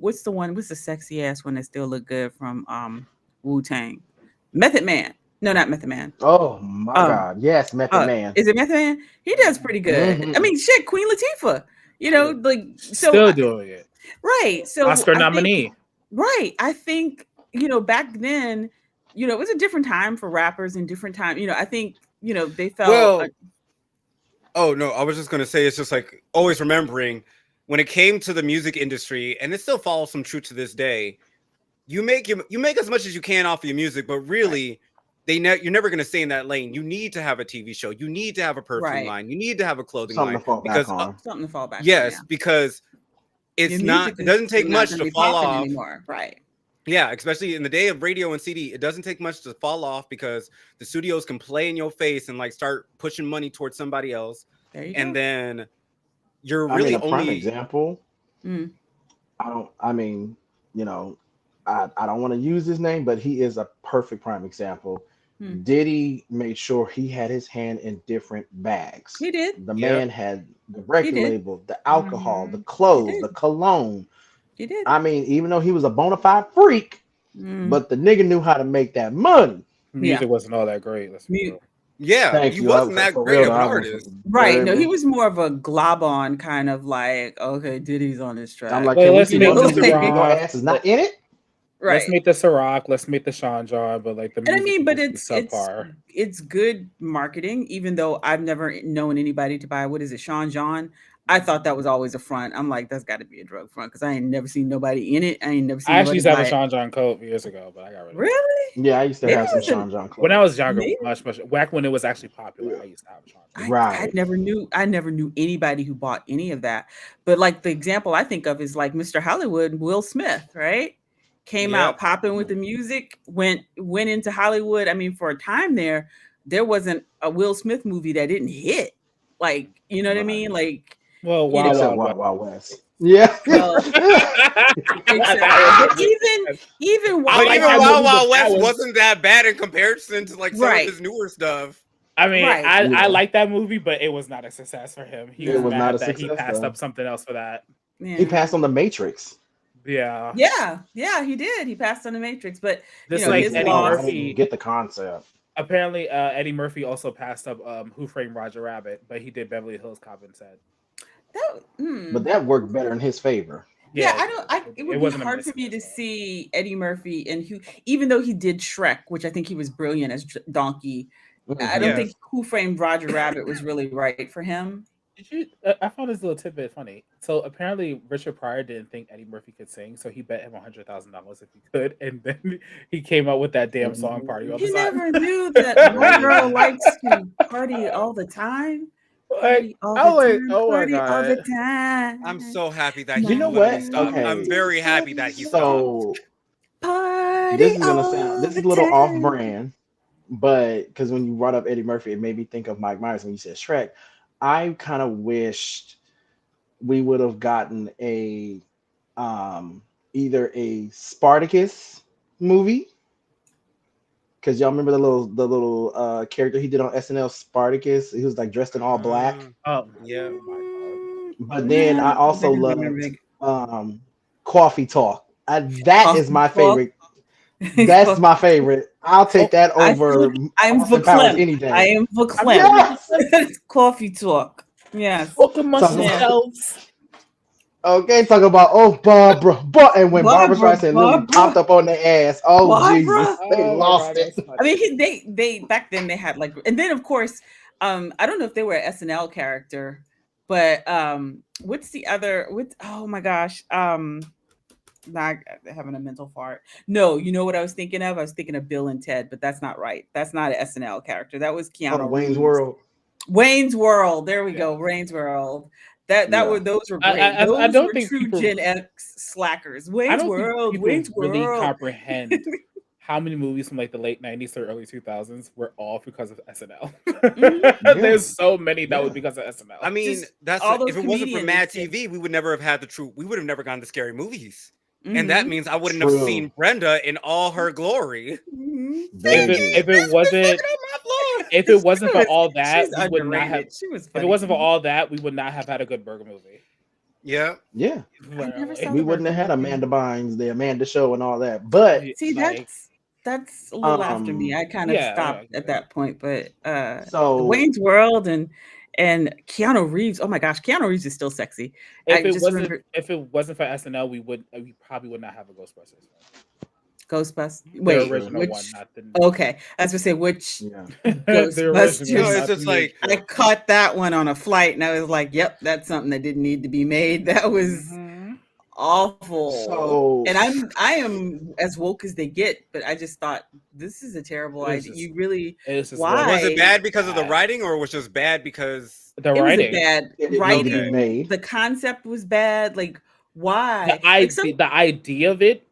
What's the sexy ass one that still look good from Wu Tang? Method Man. No, not Method Man. Oh my Um, God, yes, Method Man. is it Method Man? He does pretty good. I Hmm. mean, shit, Queen Latifah. Yeah. Like so. Still doing it. Right. So Oscar I think nominee. right. I think, back then, it was a different time for rappers and different time. I think, they felt well, oh no, I was just gonna say it's just like always remembering when it came to the music industry, and it still follows some true to this day. You make as much as you can off of your music, but right, really, you're never gonna stay in that lane. You need to have a TV show. You need to have a perfume right. line. You need to have a clothing Something line to fall back because on. Something to fall back on, yeah. yes, because Your it's not. music It is doesn't take not much gonna to be fall popping off. anymore. Right. Yeah, especially in the day of radio and CD, it doesn't take much to fall off because the studios can play in your face and like start pushing money towards somebody else, There you and go. then you're I mean, really a prime only example. Mm, I mean, you know, I don't want to use his name, but he is a perfect prime example. mm. Diddy made sure he had his hand in different bags. He did. The yep. man had the He record did. label, the alcohol, the Hmm He clothes, the did. cologne. He did. I mean, even though he was a bona fide freak, Mm, but the nigga knew how to make that money. yeah. Music wasn't all that great. Let's be Mu- real. Yeah, Thank he you. wasn't that For great real, of though, an I was artist. right. No, he very. was more of a glob on kind of like, okay, Diddy's on this I'm track. like, Like can we let's see make no the music video? Your Ciroc. ass is not in it. Let's Right. make the Ciroc. Let's make the Sean John. But like the And I music mean, could but just be it's subpar. it's good marketing, even though I've never known anybody to buy, what is it, Sean John? I thought that was always a front. I'm like, that's got to be a drug front because I ain't never seen nobody in it. I ain't never I seen actually nobody used to have buy a it. Sean John coat years ago, but I got rid of it. Really? Yeah, I used to Maybe have it some was a Sean John When I clothes. was younger, maybe much back when it was actually popular, Yeah. I used to have a Sean John. I Right. never knew anybody who bought any of that. But like the example I think of is like Mr. Hollywood, Will Smith, right? Came Yep. out popping with the music, went into Hollywood. I mean, for a time there wasn't a Will Smith movie that didn't hit. Like, you know what I Right. mean? Like, Well, you Wild know, Except Wild Wild West. Wild West. Yeah. well, except That was but a good even I But Wild like even that Wild Wild movie, but Wild that West was. wasn't that bad in comparison to like some of right, his newer stuff. I mean, right. I Yeah. like that movie, but it was not a success for him. He It was No. was not mad a that he success passed though. up something else for that. He Yeah. passed on the Matrix. Yeah, Yeah, he did. He passed on the Matrix, but just Because he like his said, Eddie "Oh, I loss. didn't Murphy. get the concept." Apparently, Eddie Murphy also passed up Who Framed Roger Rabbit, but he did Beverly Hills Cop instead. That, But that worked better in his favor. yeah, Yeah, I it don't. did. It It would be wasn't a hard for me mismatch to though. see Eddie Murphy and who, even though he did Shrek, which I think he was brilliant as Donkey. I don't Hmm. Yes. think Who Framed Roger Rabbit was really right for him. Did you? I found this little tidbit funny. So apparently, Richard Pryor didn't think Eddie Murphy could sing, so he bet him $100,000 if he could, and then he came out with that damn song "Party All the He Time." never knew that my girl likes to party all the time, Like, party all I the was like, time, oh my party all the god. I'm time. so happy that You he My know literally what? stopped. man I'm Okay, to very happy that he stopped. so party this is gonna sound all this is the a little off time. brand, but because when you brought up Eddie Murphy, it made me think of Mike Myers when you said Shrek. I kind of wished we would have gotten a um either a Spartacus movie because y'all remember the little character he did on SNL, Spartacus. He was like dressed in all black. Mm, Oh, yeah. oh my god. But then Yeah, I I also do remember loved it. um Coffee Talk. That is Coffee my talk. favorite. That's my Coffee. favorite. I'll take Oh, that I feel over I'm Austin Powers verklempt. any I day. am I'm so verklempt. Yes. verklempt. Coffee talk. Yes. Talk amongst Talk about Yeah. yourselves. okay, talk about oh Barbara, but and when Barbara Barbara, Streisand literally popped Barbara, up on their ass, oh Barbara. Jesus, they Oh my lost god, it. that's I funny. mean, they back then they had like, and then of course, I don't know if they were an SNL character, but what's the other? What? Oh my gosh, not having a mental fart. No, you know what I was thinking of? I was thinking of Bill and Ted, but that's not right. That's not an SNL character. That was Oh, Keanu Wayne's Reeves. World. Wayne's World. There we go. Yeah. Wayne's World. That were Yeah. those were I, great. I Those don't were think true people Gen X slackers. I Wayne's don't think World. people Wayne's really World. comprehend how many movies from like the late 90s or early 2000s were all because of SNL. Mhm. Yeah. There's so many that was Yeah. because of I SNL. mean, Just that's all if those it wasn't for comedians. Mad TV, we would never have had the truth. We would have never gone to scary movies. And that Mhm. means I wouldn't have True. seen Brenda in all her glory. Mhm. If Very it Pinky, if good. it bitch, quit wasn't fucking on my floor. if it wasn't for all She's that, we would not have underrated. She was if it funny. wasn't for all that, we would not have had a good burger movie. Yeah. Yeah. I never saw We the Literally. wouldn't Burger have had movie. Amanda Bynes, the Amanda Show, and all that. But See, Like, that's a little after me. um, I kind of yeah, I stopped get at it. that point, but the so Wayne's World and Keanu Reeves. Oh my gosh, Keanu Reeves is still sexy. I just remember If it wasn't for SNL, we probably would not have a Ghostbusters film. Ghostbusters. The Wait, true. original one, which? not the Okay, I was gonna say which Yeah. the original, No, Ghostbusters. it's not the just new like I shit. caught that one on a flight, and I was like, "Yep, that's something that didn't need to be made. That was Hmm. awful." So And I am as woke as they get, but I just thought this is a terrible idea. You really It was just really was it why? bad because of the bad. writing or was just bad because The It was a writing, bad it didn't need to be okay. writing. made. The concept was bad. Like why? the Like some idea, the idea of it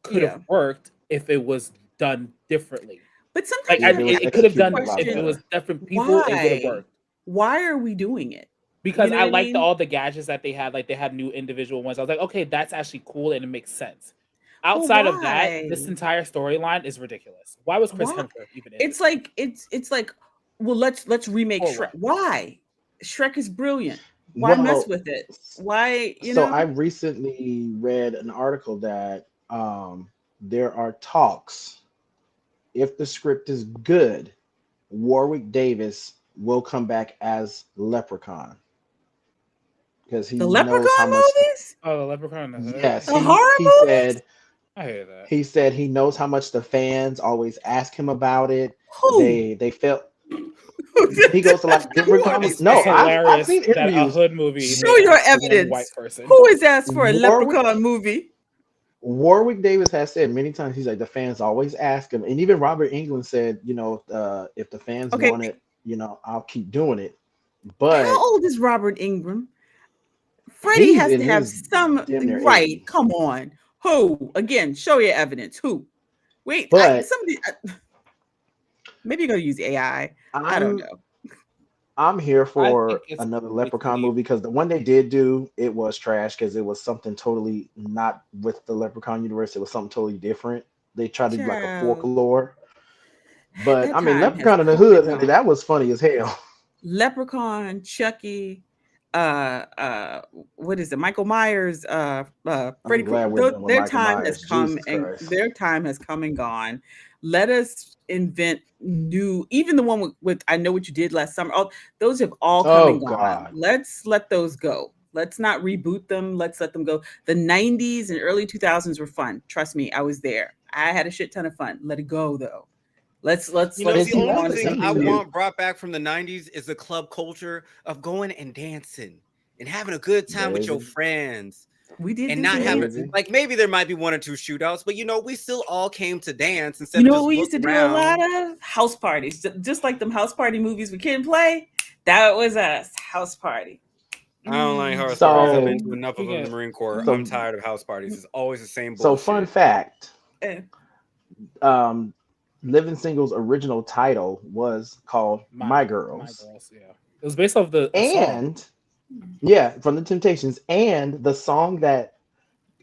could have yeah, worked if it was done differently. but Like sometimes you If have it to was it could have ask the done executed a lot if it question, was better. different people, it would have why? worked. Why are we doing it? You Because know I what I liked mean? all the gadgets that they had. Like they had new individual ones. I was like, okay, that's actually cool and it makes sense. But Outside of that, this why? entire storyline is ridiculous. Why was Chris Why? Hemsworth even in this movie? It's like, well, let's remake For Shrek. what? Why? Shrek is brilliant. Why mess Well, with it? Why, you so I know? recently read an article that there are talks. If the script is good, Warwick Davis will come back as Leprechaun because The he knows how Leprechaun much the movies? Oh, the Leprechaun in the Hood. yes The horror he movies? said I hear that. he said he knows how much the fans always ask him about it. Who? They felt He goes to like different Who are comics. these No, It's fans? I've hilarious seen that a interviews. hood movie Show may your ask one white evidence. person. Who is asked for a Warwick leprechaun movie? Warwick Davis has said many times, he's like, the fans always ask him, and even Robert England said, if the fans Okay, want it, I'll keep doing it. how But old is Robert Ingram? Freddie he's has in to have his some damn near right. 80s. Come on. Who? Again, show your evidence. Who? Wait, But maybe you're gonna use AI. I don't I'm know. I'm here I think for it's another make Leprechaun believe. movie because the one they did do, it was trash because it was something totally not with the Leprechaun universe. It was something totally different. They tried to do like a Child, folklore. But that I mean, time has Leprechaun in the come Hood, and honey, gone. that was funny as hell. Leprechaun, Chucky, uh, uh, what is it? Michael Myers, I'm Freddy glad Krueger. we're done with Their Michael time has Myers. come Jesus and Christ. their time has come and gone. Let us invent new. Even the one with I know what you did last summer. All those have all come Oh and gone. God. Let's let those go. Let's not reboot them. Let's let them go. The '90s and early 2000s were fun. Trust me, I was there. I had a shit ton of fun. Let it go though. Let's You know, And the let's see, move only that's on the to thing thing I something too. new. want brought back from the 90s is the club culture of going and dancing and having a good time with your Baby. friends We did and do some not having, dancing. Baby. like, maybe there might be one or two shootouts, but we still all came to dance You instead of know what just we look used to do a lot around. of? House parties. Just like them house party movies we couldn't play. That was us. House party. I don't like Mm, house parties. I've been So to enough We of them in the get Marine Corps. I'm so mm, tired of house parties. mm, It's always the same so fun bullshit. fact. eh. Um Living Single's original title was called My my Girls. girls. Yeah, it was based off the a song. And yeah, from the Temptations. And the song that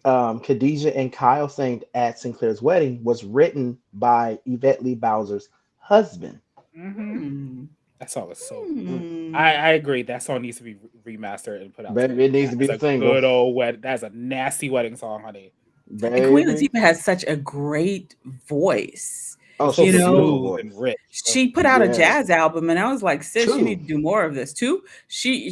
Khadijah and Kyle sang at Sinclair's wedding was written by Yvette Lee Bowser's husband. Hmm. Hmm. That song is so. Mm, Hmm. I agree. That song needs to be remastered and put out Baby, today. it needs That to is be a a single. good old wed. That's a nasty wedding song, honey. And Queen Baby. Latifah has such a great voice. Oh, It's so You she's a beautiful know, smooth and voice. rich. Oh, she put out a Yes. jazz album, and I was like, "Sis, you need Two. to do more of this too."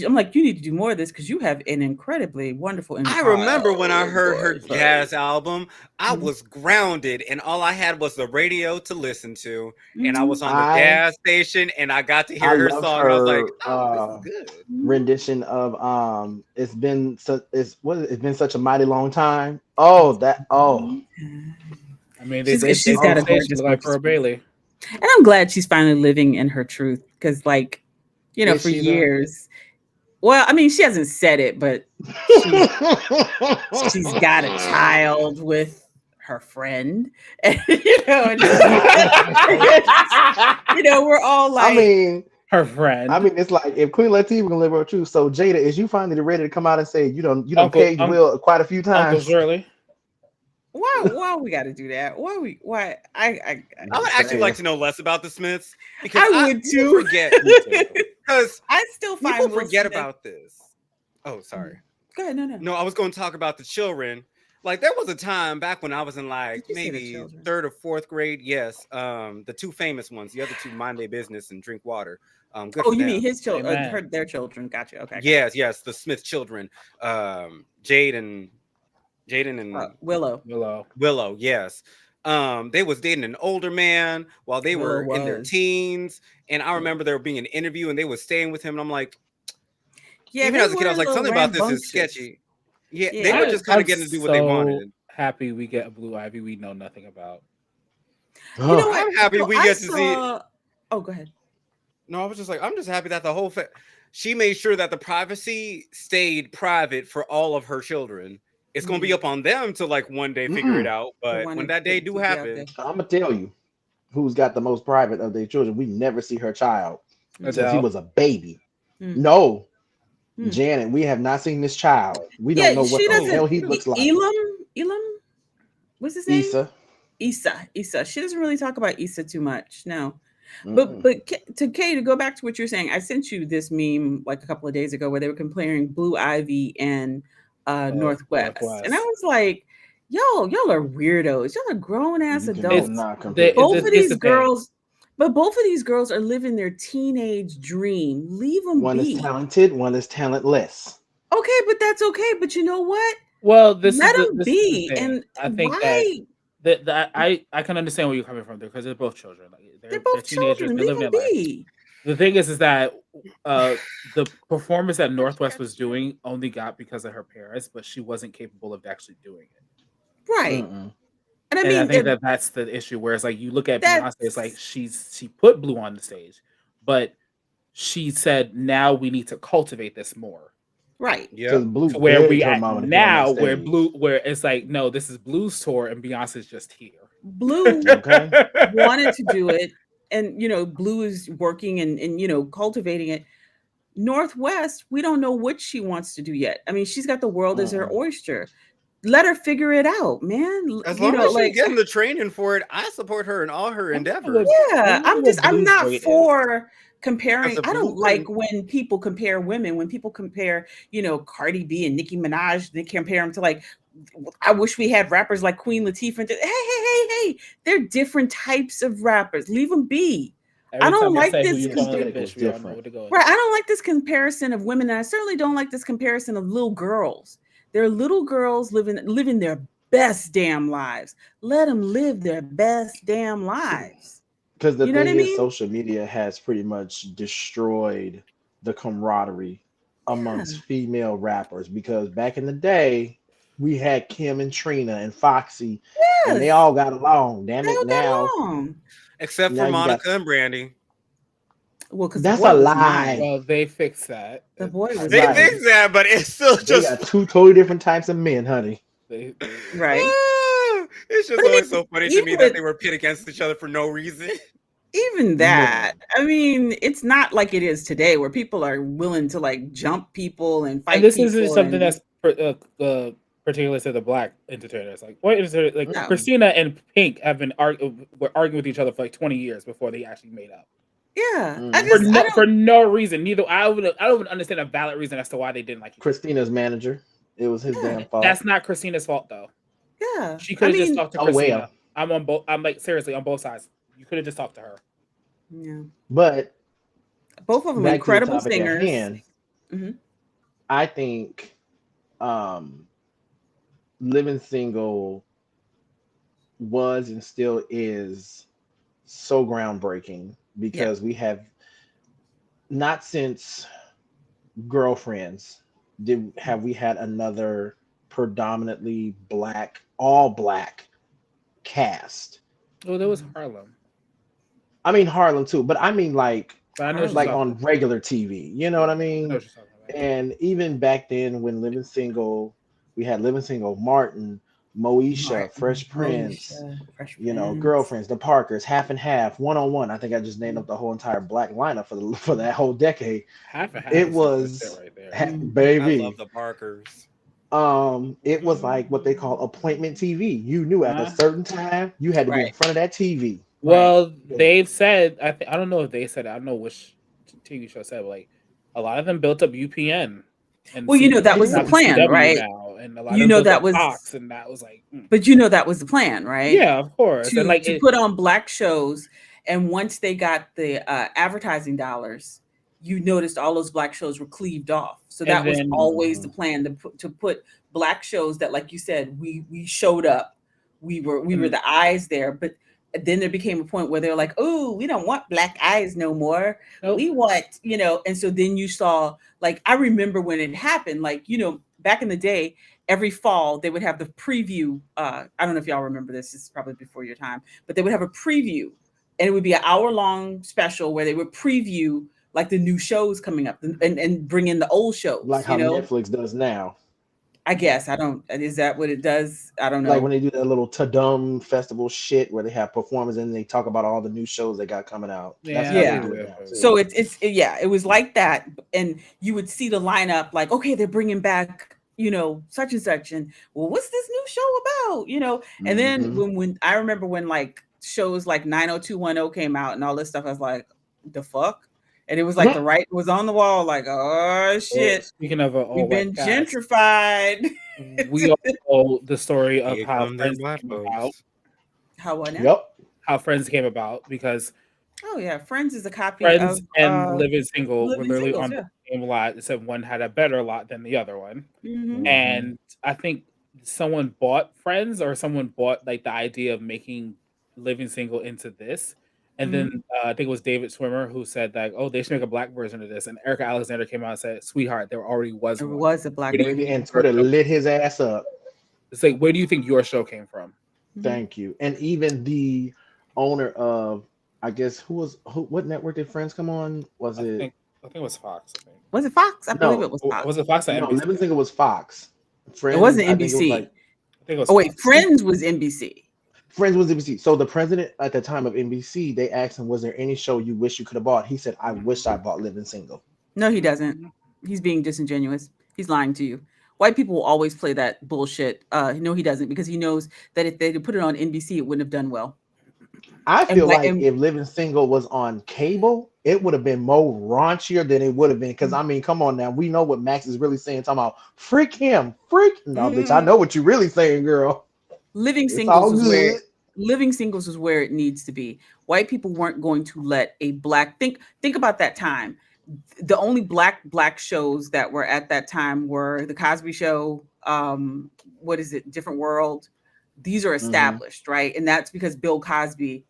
I'm like, "You need to do more of this because you have an incredibly wonderful and I remember when I heard her good voice." jazz album, I Mhm. was grounded and all I had was the radio to listen to. And I was Mhm. on the I gas station and I got to I hear her loved song and I was like, her oh, this is good. Mhm. rendition of it's been such a mighty long time. Oh, that oh I mean, they She's did she's they got did a oh say she gorgeous looked like voice, Pearl Bailey. and I'm glad she's finally living in her truth because, like, is for she though? years. Well, I mean, she hasn't said it, but she's got a child with her friend, and and we're all I like, mean, Her I friend, mean, it's like if Queen Latifah can live her truth. So Jada, is you finally ready to come out and say you don't Uncle paved the will quite a few Uncle times? Shirley. why we got to do that? Why I would Just actually like saying. to know less about the Smiths because I would people too. forget Me too. because I still people find Will forget Smith. about this. Oh, sorry. Go ahead, no. No, I was going to talk about the children. Like there was a time back when I was in like Did you say the maybe children? third or fourth grade. Yes, the two famous ones. The other two mind their business and drink water. Good Oh, for you mean them. his children? Amen. Their children? Gotcha. Okay, got it. Yes, the Smith children. Jaden and Willow. Willow. Willow. Yes. They was dating an older man while they Willow were in their was. teens, and I Yeah. remember there being an interview, and they was staying with him, and I'm like, Yeah, even they as a kid, I were a was like, little something about this is rambunctious. sketchy. Yeah, they were Yeah. just kind I'm of getting to do what they so wanted. happy we get a Blue Ivy we know nothing about. You know Ugh. what? I'm happy So we I get to see. saw. Oh, go ahead. No, I was just like, I'm just happy that the whole she made sure that the privacy stayed private for all of her children. It's gonna be Mm, up on them to like one day figure it Mm-mm. out. to But want when that day do to be out there. happen, I'm gonna tell you who's got the most private of their children. We never see her child Mm, since he Adele. was a baby. mm, No, mm. Janet, we have not seen this child. We don't Yeah, know what she the oh, hell doesn't. he looks like. Elam, what's his name? Issa. Issa. She doesn't really talk about Issa too much. No, but Mm-mm. To Kay, to go back to what you're saying, I sent you this meme like a couple of days ago where they were comparing Blue Ivy and Northwest, and I Northwest. was like, y'all are weirdos. Y'all are grown ass You It's adults. cannot compare the Both of here's two. the these thing. girls, but both of these girls are living their teenage dream. Leave them One is be. talented, one is talentless. Okay, but that's okay. But you know what? Well, Let them this is the be. thing. And I think that why? that I can understand where you're coming from there because they're both children. Like, They're they're both teenagers. children. They're Leave living them their life. be. The thing is that the performance that Northwest was doing only got because of her parents, but she wasn't capable of actually doing it. Right. Mm-mm. And I And I mean think that that's the issue. Whereas, like, you look at Beyonce, it's like that's she put Blue on the stage, but she said now we need to cultivate this more right. Because Yep. Blue to where begged we her at mama to get on that now, stage. where it's like no, this is Blue's tour and Beyonce's just here. Blue Okay. wanted to do it, and Blue is working and cultivating it. Northwest, we don't know what she wants to do yet. I mean, she's got the world as her Mm-mm. oyster. Let her figure it out, man. As long as she's Like, getting the training for it, I support her in all her I wonder what endeavors. I yeah, wonder what I'm Blue's not rate is. for Because comparing. if I Blue don't like couldn't, when people compare women, when people compare, Cardi B and Nicki Minaj, they compare them to like, I wish we had rappers like Queen Latifah. And hey, they're different types of rappers. Leave them be. I Every don't time I like say who this. you The calling a aesthetic was bitch, we all know different. where to go with Right. I this. don't like this comparison of women, and I certainly don't like this comparison of little girls. They're little girls living their best damn lives. Let them live their best damn lives. Because the You know what I thing is, mean? social media has pretty much destroyed the camaraderie amongst Yeah. female rappers. Because back in the day, we had Kim and Trina and Foxy, and they Yes. all got along. Damn They it, all got now along. except for you got Monica and Brandy, Well, because the that's a boy was lie. mine. Well, they fixed that. The boy was they Right. fixed mine. that, but it's still They just got two totally different types of men, honey. They Right. it's just But I always mean, so funny to even me that with they were pit against each other for no reason. even that, Man, I mean, it's not like it is today where people are willing to like jump people and and fight this isn't people something and that's particular to the black entertainers. Like what is it? Like no. Christina and Pink have been were arguing with each other for like 20 years before they actually made up. Yeah. I mhm. For don't no reason. Neither I don't even understand a valid reason as to why they didn't like each other. Christina's manager. It was his yeah. damn fault. That's not Christina's fault though. Yeah. She I could have just mean, talked to Oh well. Christina. I'm on both. I'm like seriously on both sides. You could have just talked to her. yeah. But Both of them back to the incredible topic at singers. hand, Hmm. I think um living single was and still is so groundbreaking Yeah. because we have not since girlfriends did have we had another predominantly black, all black cast. Oh, there was Mhm. Harlem. I mean Harlem too, but I mean But I know what you're Harlem. like talking on about. regular TV. You know what Yeah, I I know mean? what you're talking about. And even back then when Living Single, we had Living Single, Martin, Moesha, Martin, Fresh Prince, Moesha, Fresh you know, Prince. girlfriends, the Parkers, half and half, one on one. I think I just named up the whole entire black lineup for the for that whole decade. Half and half It is some good shit was right there. Mhm. I love baby. the Barkers. It was like what they call appointment TV. You knew at a Uh, certain time you had to be in Right. front of that TV. Right. well, they've said I don't know if they said it. I don't know which TV show said, but like a lot of them built up UPN and Well, that was the now Yeah. the plan, CW right? now, and a lot of them built That up was Fox, and that was like, but that was the plan, right? yeah, of course, and To like to it, put on black shows, and once they got the advertising dollars, you noticed all those black shows were cleaved off. So and that was then always the Mhm. plan to put black shows that, like you said, we showed up, we were and the eyes there, but then there became a point where they're like, oh, we don't want black eyes no more. nope, We want, and so then you saw, like, I remember when it happened, like, back in the day, every fall they would have the preview. I don't know if y'all remember this. This is probably before your time, but they would have a preview, and it would be an hour-long special where they would preview like the new shows coming up and bring in the old Like shows. how Netflix does now. I guess I don't. Is that what it does? I don't Like when know. they do that little Tadum festival shit where they have performers and they talk about all the new shows they got coming out. That's yeah, how I they Yeah. think do it's it that now too. too. So yeah, it was like that, and you would see the lineup like, okay, they're bringing back, such and such, and well, what's this new show about? And then Hmm. when I remember when like shows like 90210 came out and all this stuff, I was like, the fuck, and it was like the right was on the wall, like, oh Well, shit, speaking of an we've all-white been cast, gentrified. we all know the story of Here how come them Friends black came about. folks. How what now? Yep. How Friends came about because Oh yeah, Friends is a copy Friends of and Living Single were Living literally Singles. on the Yeah. same lot, except one had a better lot than the other one. Hmm. Hmm. And I think someone bought Friends or someone bought like the idea of making Living Single into this. And Mhm. then I think it was David Swimmer who said that, oh, they should make a black version of this. And Erica Alexander came out and said, sweetheart, there already was There one. was a Where black do you Baby, version. think and your Twitter show lit his ass up. It's like, where do you think your show came from? Mhm. Thank you. And even the owner of, I guess, what network did Friends come on? Was I it think I think it was Fox. I think Was it Fox? I believe no, it was or Fox. was it Fox or no, NBC? Living Single was Fox. It Friends, wasn't I think it was like NBC. I think it was Oh wait, Fox. Friends was NBC. Friends was NBC. So the president at the time of NBC, they asked him, "Was there any show you wish you could have bought?" He said, "I wish I bought Living Single." No, he doesn't. He's being disingenuous. He's lying to you. White people will always play that bullshit. No, he doesn't, because he knows that if they had put it on NBC, it wouldn't have done well. I And feel white like and if Living Single was on cable, it would have been more raunchier than it would have been. Because I mean, come on now, we know what Max is really saying. Talking about freak him, freak. No, bitch, I mm, know what you're really saying, girl. living It's singles all is where good. living singles is where it needs to be. White people weren't going to let a black think about that time. The only black shows that were at that time were the Cosby Show, what is it, Different World. These are Mhm. established, right? And that's because Bill Cosby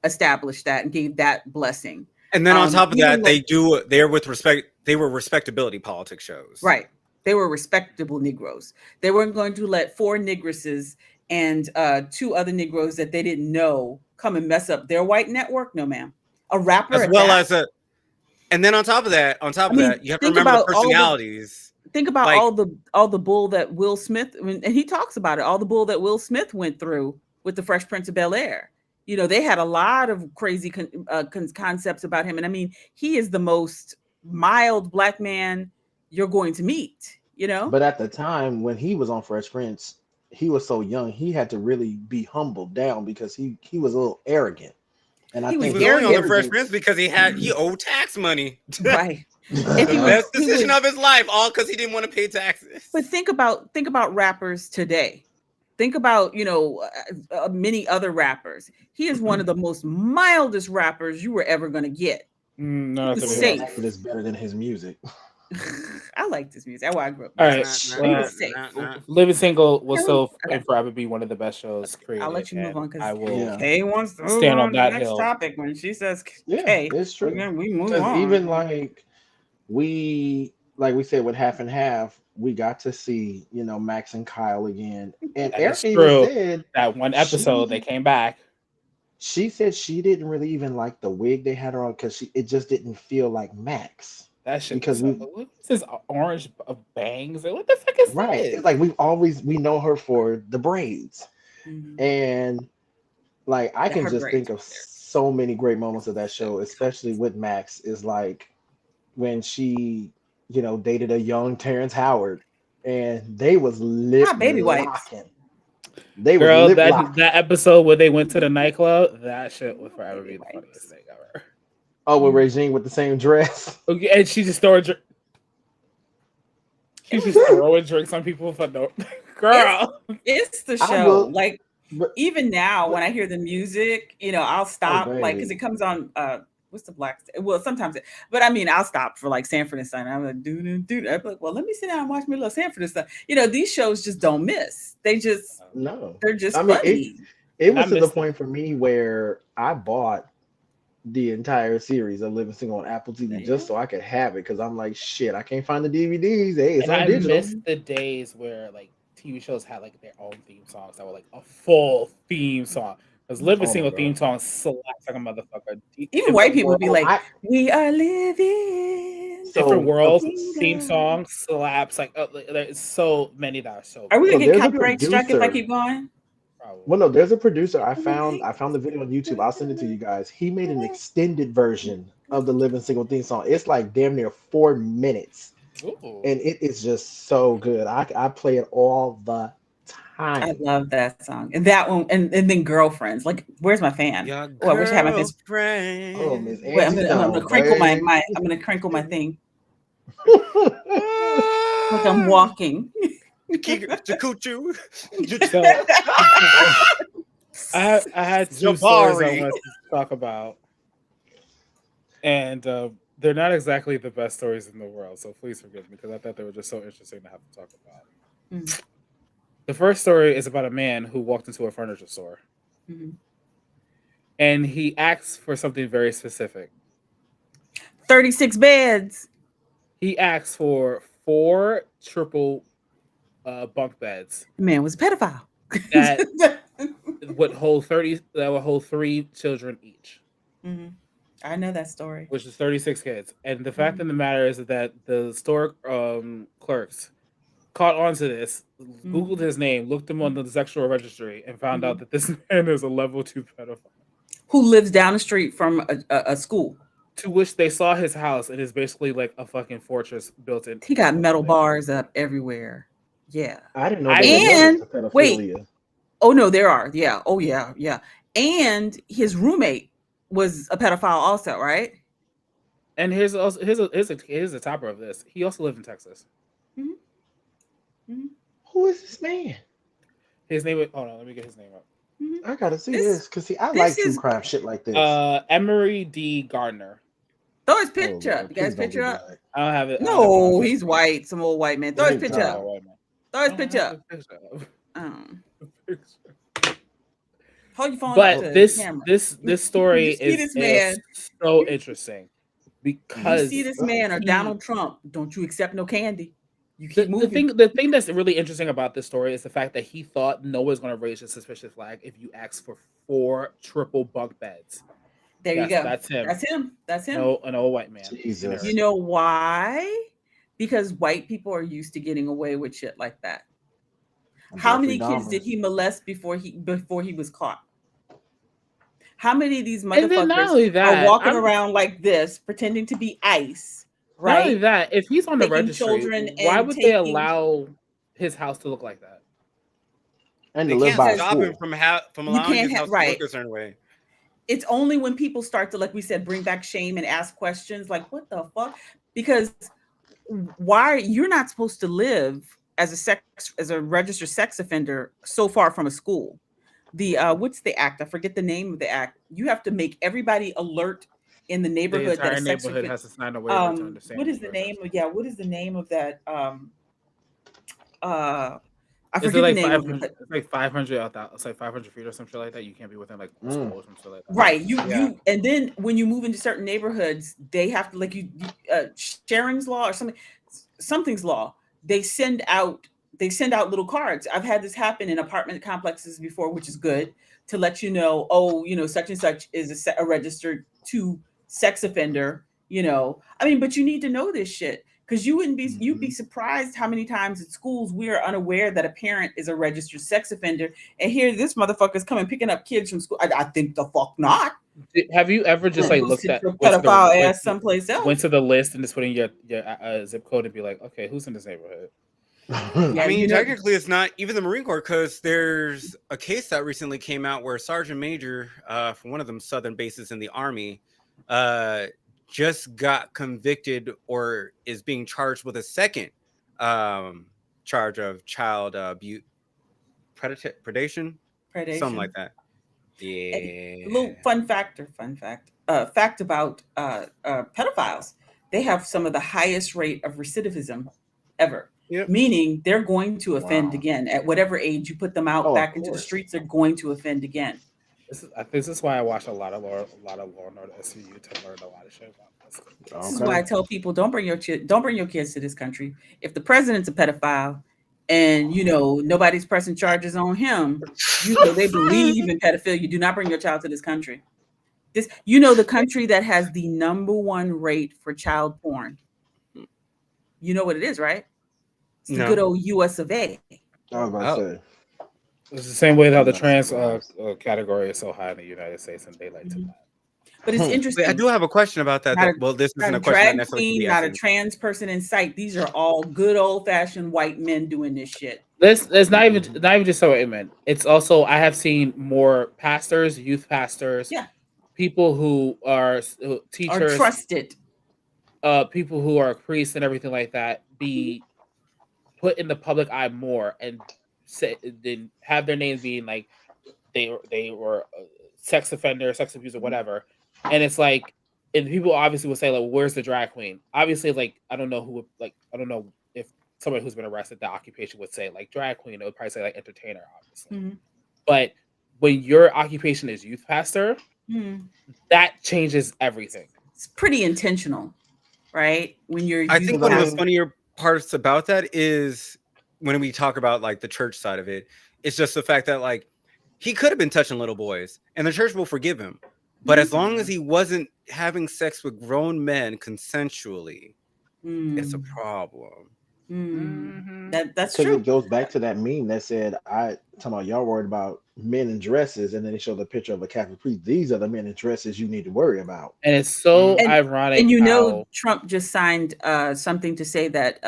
established that and gave that blessing. And then on top of Even that, like they're with respect. They were respectability politics shows. right, they were respectable Negroes. They weren't going to let four Negresses and two other Negroes that they didn't know come and mess up their white network. No, ma'am. A rapper As at well that. as a, and then on top I of mean, that, you have to remember the think about like all the bull that Will Smith, and he talks about it, all the bull that Will Smith went through with the Fresh Prince of Bel-Air. You know, they had a lot of crazy concepts about him, and I mean, he is the most mild black man you're going to meet. You know, But at the time when he was on Fresh Prince, he was so young. He had to really be humbled down because he was a little arrogant. And I he he was think was his only on the arrogant, Fresh arrogance. Prince because he owed tax money. right? And The best he decision was of his life, all because he didn't want to pay taxes. But think about rappers today. Think about, many other rappers. He is one of the most mildest rappers you were ever going to get. No, He that's was over His here. safe. record is better than his music. I like this music. That's why I grew up All listening. right. Nah, nah, But he nah, was safe. nah, nah. Living Single will still Okay, and forever be one of the best shows I'll created, let you move and on I because will Yeah. Kay wants to move stand on on to the that next hill. topic. When she says Yeah, Kay, it's true. we move Because even on. like we said with half and half, we got to see, Max and Kyle again. And That is Erica even true. said That one episode they she came back. she said she didn't really even like the wig they had her on because it just didn't feel like Max. That shit was Because so. we What is this orange of bangs? Like, what the fuck is right. this? It's like we know her for the braids. Mhm. And like I Yeah, can her just braids think were of so many great moments of that show, especially with Max, is like when she, dated a young Terrence Howard and they was lip not baby wipes. locking. They was Girl, lip that locking. episode where they went to the nightclub, that shit will forever Baby be the funniest wipes. thing ever. Oh, with Mm. Regine with the same dress. Okay, and she just throwing, It she's was just throwing drinks on people for no. it's Girl, it's the I show. will, Like but even now when but I hear the music, I'll oh stop like because baby. it comes on what's the well sometimes but I mean I'll stop for like Sanford and Son. I'm like do I'm like, well, let me sit down and watch me a little Sanford and Son. These shows just don't miss. No. They're I just mean funny. it and I was to the missed it. point for me where I bought the entire series of Living Single on Apple TV Yeah. just so I could have it because I'm like, shit, I can't find the DVDs. Hey, it's And on I digital. missed the days where like TV shows had like their own theme songs that were like a full theme song. Because Living Oh my Single theme god. song slaps like a motherfucker. Even white Different people would be World, like, I we are living Different so the World theme kingdom. song slaps. Like, there's so many that are so Are we good. gonna so get there's a copyright struck if I producer. keep going? Well, Probably. no, there's a producer. I Living found like I found the video on YouTube. I'll send it to you guys. He made an extended version of the Living Single theme song. It's like damn near 4 minutes, Ooh. and it is just so good. I play it all the I time. love that song. And that one and then Girlfriends. Like, where's my fan? Your Oh, I wish I had my fans. Oh, Miss girlfriend. Wait, Angie I'm gonna Stone, crinkle baby. I'm gonna crinkle my thing. Like I'm Ah, walking. Jacuchu. So I had two stories I Jabari. wanted to talk about, and they're not exactly the best stories in the world. So please forgive me because I thought they were just so interesting to have to talk about. Mm, The first story is about a man who walked into a furniture store. mhm. and he asks for something very specific. 36 beds. He asks for 4 triple bunk beds The man was a pedophile. that would hold 3 children each, Mhm. I know that story. which is 36 kids. And the fact of Mhm. the matter is that the store clerks caught on to this, Googled Mhm. his name, looked him on the sexual registry, and found out Mhm. that this man is a level 2 pedophile. Who lives down the street from a school. To which they saw his house, and it's basically like a fucking fortress built in He like got built in metal there. bars up everywhere. Yeah. I didn't know I there were wish levels And to wait, pedophilia. oh no, there are. Yeah. Oh yeah, yeah. And his roommate was a pedophile also, right? and here's the topper of this. He also lived in Texas. Mhm. Mhm. Who is this man? His name was hold on, let me get his name up. Mhm. I gotta see This this because see, I this like true is crime shit like this. Emery D. Gardner. throw his Oh picture up. Lord, You got please his don't be picture up? black. I don't have it on No, he's official. white, some old white man. Throw his Thank picture Oh, up. God. wait a minute. Throw I his don't picture have the up. picture up. Um, The picture. hold your phone up But Oh, to the camera. this story You see this is man. so interesting You see because this man or he Donald Trump. Don't you accept no candy. You keep moving. the thing that's really interesting about this story is the fact that he thought no one's going to raise a suspicious flag if you ask for 4 triple bunk beds. There you Yes, go. that's him. That's him. That's him. An old white man in You Jesus. Arizona. know why? Because white people are used to getting away with shit like that. How Jeffrey many kids Dahmer. did he molest before he was caught? How many of these And then not motherfuckers only are that, walking around like this, pretending to be ICE, not only right? that, if he's on the Taking registry, children why and would they taking allow his house to look like that? And to They live can't by a because stop him school. from you allowing can't his have house to look right. a certain way. It's only when people start to, like we said, bring back shame and ask questions like, what the fuck? Because why you're not supposed to live as a registered sex offender so far from a school. The what's the act? I forget the name of the act. You have to make everybody alert in the The neighborhood that a entire sex neighborhood offender. has to sign a waiver to What understand is that the you're a name sex of? offender. Yeah, what is the name of that? Uh, I Is it forget the like name of it. 500? It's like 500 out that. It's like 500 feet or some shit like that. You can't be within like a Mm. school or some shit like that. Right. Yeah. And then when you move into certain neighborhoods, they have to, like, Sharon's law or something's law. They send out little cards. I've had this happen in apartment complexes before, which is good to let you know, oh, such and such is a registered to sex offender, I mean, but you need to know this shit because you'd be Mhm. surprised how many times at schools we are unaware that a parent is a registered sex offender, and here this motherfucker's coming picking up kids from school. I think the fuck not. Have you ever just like Go looked sit at your pedophile ass someplace went else. to the list and just put in your zip code and be like, okay, who's in this neighborhood? I Yeah, mean, technically, it's not even the Marine Corps because there's a case that recently came out where Sergeant Major from one of them southern bases in the Army uh, just got convicted or is being charged with a second charge of child abuse, predation, something predation. like that. A little Yeah. fact about pedophiles. They have some of the highest rate of recidivism ever. Yep. Meaning they're going to offend Wow. again at whatever age you put them out Oh, of back into the course. streets. They're going to offend again. This is why I watch a lot of Law and Order SCU to learn a lot of shit about this. This is why Okay. I tell people don't bring your kids to this country. If the president's a pedophile, and nobody's pressing charges on him, they believe in pedophilia. Do not bring your child to this country. The country that has the number one rate for child porn. You know what it is, right? It's the good No. old US of A. I was about to Oh. say. It's the same way how I'm the not trans surprised. category is so high in the United States, and they like to Mhm. lie. But it's Wait, I interesting. do have a question about that. Not a, Well, this not isn't a a question that drag necessarily should queen, be not asked a in. trans person in sight. These are all good old fashioned white men doing this shit. It's Mhm. not even just so amen. It's also I have seen more pastors, youth pastors, Yeah. people who are Or teachers, trusted. people who are priests and everything like that be put in the public eye more and say then have their names being like they were sex offender, sex abuser, whatever. And it's like, and people obviously will say like, "Where's the drag queen?" Obviously, like I don't know who would like I don't know if somebody who's been arrested, the occupation would say like drag queen. It would probably say like entertainer, obviously. Mhm. But when your occupation is youth pastor, Mm. That changes everything. It's pretty intentional, right? When you're I using think Because I one of the that. mean, funnier parts about that is when we talk about like the church side of it, it's just the fact that like he could have been touching little boys and the church will forgive him. But Mhm. as long as he wasn't having sex with grown men consensually, it's a Mm. problem. Mm. Mhm. That's because it true. goes back to that meme that said, "I talking about y'all worried about men in dresses," and then they show the picture of a Catholic priest. These are the men in dresses you need to worry about. And it's so Mhm. And ironic you know, how Trump just signed something to say that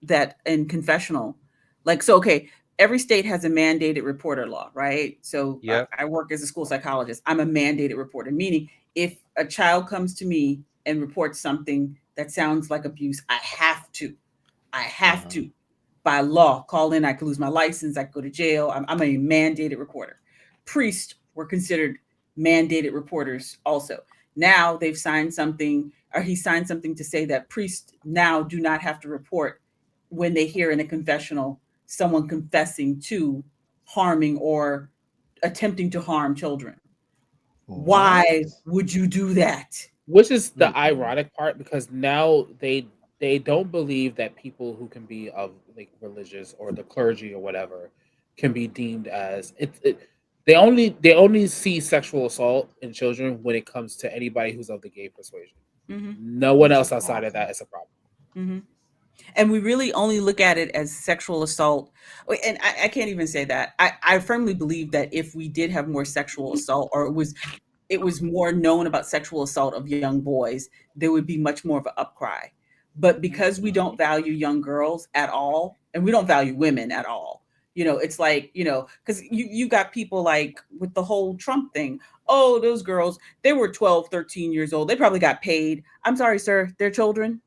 that in confessional, like, so okay, every state has a mandated reporter law, right? So Yep. I work as a school psychologist. I'm a mandated reporter, meaning if a child comes to me and reports something that sounds like abuse, I have Uh-huh. to, by law, call in. I could lose my license. I could go to jail. I'm a mandated reporter. Priests were considered mandated reporters also. Now they've signed something, or he signed something to say that priests now do not have to report when they hear in a confessional someone confessing to harming or attempting to harm children. What? Why would you do that? which is the Mm-mm. ironic part because now they don't believe that people who can be of like religious or the clergy or whatever can be deemed as they only see sexual assault in children when it comes to anybody who's of the gay persuasion. Mm-hmm. No one Which else is outside of awful. that is a problem. Mm-hmm. And we really only look at it as sexual assault. And I can't even say that. I firmly believe that if we did have more sexual assault, or it was more known about sexual assault of young boys, there would be much more of an upcry. But because we don't Mhm. value young girls at all, and we don't value women at all, it's like, because you got people like with the whole Trump thing. Oh, those girls, they were 12, 13 years old. They probably got paid. I'm sorry, sir. They're children.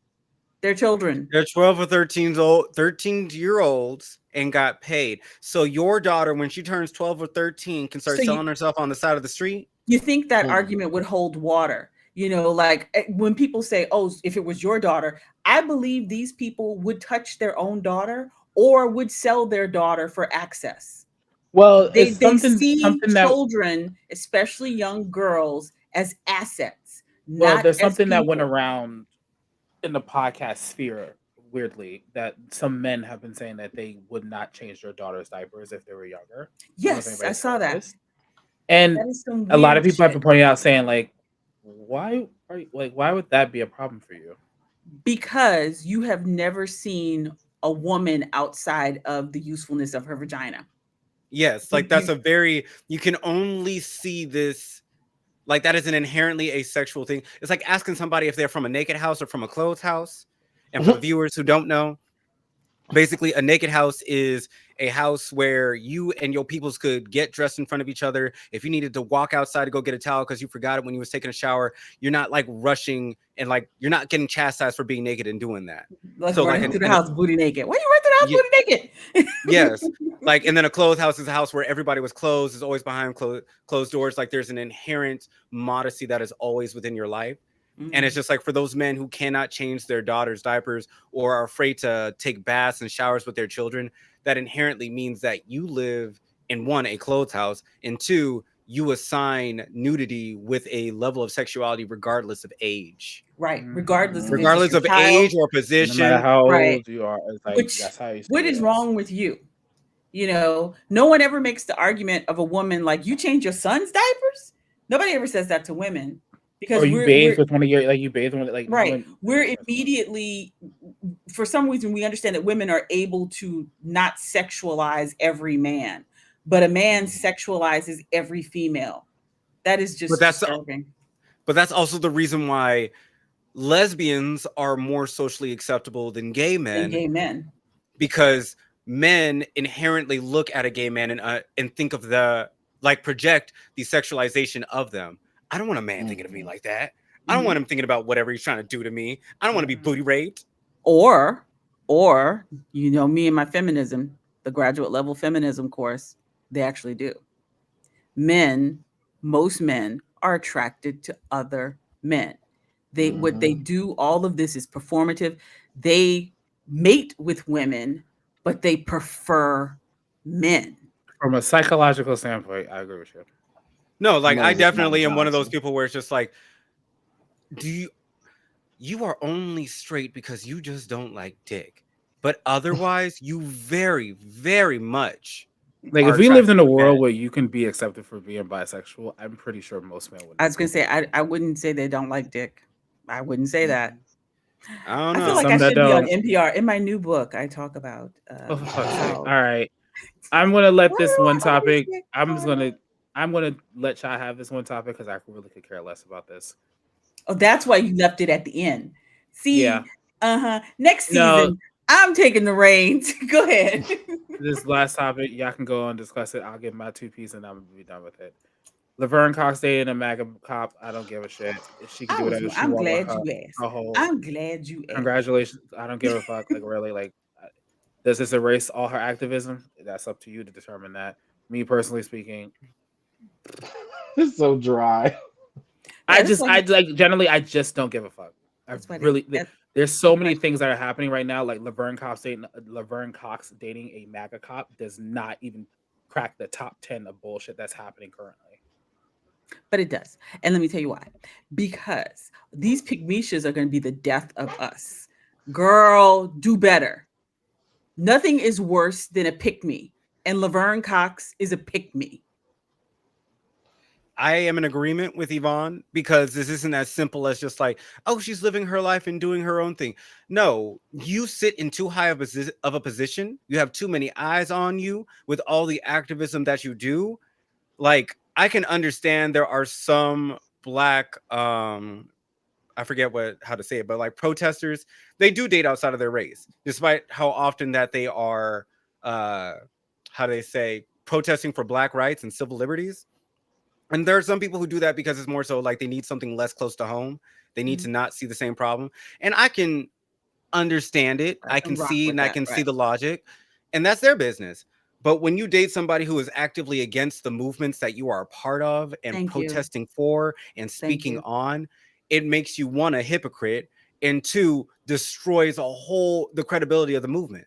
They're children. They're 12 or 13-year-olds and got paid. So your daughter, when she turns 12 or 13, can So start selling herself on the side of the street. you think that Mm-mm. argument would hold water? Like when people say, "Oh, if it was your daughter," I believe these people would touch their own daughter or would sell their daughter for access. Well, They it's they something see something that children, especially young girls, as assets, well, not there's as something that went people. around in the podcast sphere weirdly that some men have been saying that they would not change their daughter's diapers if they were younger. I don't know if Yes, I anybody's saw heard that. this. And That is some a lot of weird people have shit. been pointing out saying like, why would that be a problem for you? Because you have never seen a woman outside of the usefulness of her vagina. Yes, You like that's you a very, you can only see this, like that is an inherently asexual thing. It's like asking somebody if they're from a naked house or from a clothed house. And for the viewers who don't know, basically a naked house is a house where you and your peoples could get dressed in front of each other. If you needed to walk outside to go get a towel because you forgot it when you was taking a shower, you're not like rushing and like you're not getting chastised for being naked and doing that. like So like running an, through the an house booty naked. Why you run through the house yeah, booty naked? yes, like, and then a closed house is a house where everybody was closed, is always behind closed doors. Like there's an inherent modesty that is always within your life. And it's Mhm. just like for those men who cannot change their daughters' diapers or are afraid to take baths and showers with their children, that inherently means that you live in one, a clothed house, and two, you assign nudity with a level of sexuality regardless of age. Right. Regardless of if Mhm. it's Regardless your of age child. or No matter position. how Right. old you are, it's like Which that's how you see what it is as. wrong with you? No one ever makes the argument of a woman like you change your son's diapers. Nobody ever says that to women Or because you we're bathe with one of your like you bathe with like right. when We're that's fine. immediately, for some reason, we understand that women are able to not sexualize every man, but a man Mhm. sexualizes every female. That is But just that's disturbing. but that's also the reason why lesbians are more socially acceptable than gay Than men, gay men. because men inherently look at a gay man and think of the, like, project the sexualization of them. I don't want a man thinking of me Mhm. like that. I don't Mhm. want him thinking about whatever he's trying to do to me. I don't want to be Mhm. booty raped. Or, or me and my feminism, the graduate level feminism course, they actually do. Men, most men are attracted to other men. What they Mhm. do, all of this is performative. They mate with women, but they prefer men. From a psychological standpoint, I agree with you. No, like I Moses Malcolm definitely am one of those Johnson. people where it's just like, do you are only straight because you just don't like dick. But otherwise, you very, very much Like are if we lived attracted in a to men. world where you can be accepted for being bisexual, I'm pretty sure most men I wouldn't was gonna approve say of it. I wouldn't say they don't like dick. I wouldn't say that. I don't I feel There's like know. I some that should be on don't. NPR. In my new book, I talk about Oh, for fuck's sake! how All right, I'm gonna let why this do one I always topic. get I'm just caught up? gonna let Chai have this one topic because I really could care less about this. Oh, that's why you left it at the end. Yeah, See, next no, season, I'm taking the reins. Go ahead. this last topic, y'all can go on and discuss it. I'll give my two piece and I'm gonna be done with it. Laverne Cox dating a MAGA cop. I don't give a shit. If she can do whatever she I'm want with glad you asked. her whole. I'm glad you asked. Congratulations. I don't give a fuck. Like really, like does this erase all her activism? That's up to you to determine that. Me personally speaking, It's so dry. Yeah, that's why I like generally, I just don't give a fuck. I that's why they really, that there's so right. many things that are happening right now. Like Laverne Cox dating a MAGA cop does not even crack the top 10 of bullshit that's happening currently. But it does. And let me tell you why. Because these pygmishas are going to be the death of us. Girl, do better. Nothing is worse than a pick me. And Laverne Cox is a pick me. I am in agreement with Yvonne because this isn't as simple as just like, oh, she's living her life and doing her own thing. No, you sit in too high of a position. You have too many eyes on you with all the activism that you do. Like, I can understand there are some black, I forget how to say it, but like protesters, they do date outside of their race, despite how often that they are, how do they say, protesting for black rights and civil liberties. And there are some people who do that because it's more so like they need something less close to home. They need to not see the same problem. And I can understand it. I I can can rock see with and I that. can see Right. the logic. And that's their business. But when you date somebody who is actively against the movements that you are a part of and Thank you. protesting for and Thank speaking you. on, it makes you one, a hypocrite, and two, destroys the credibility of the movement.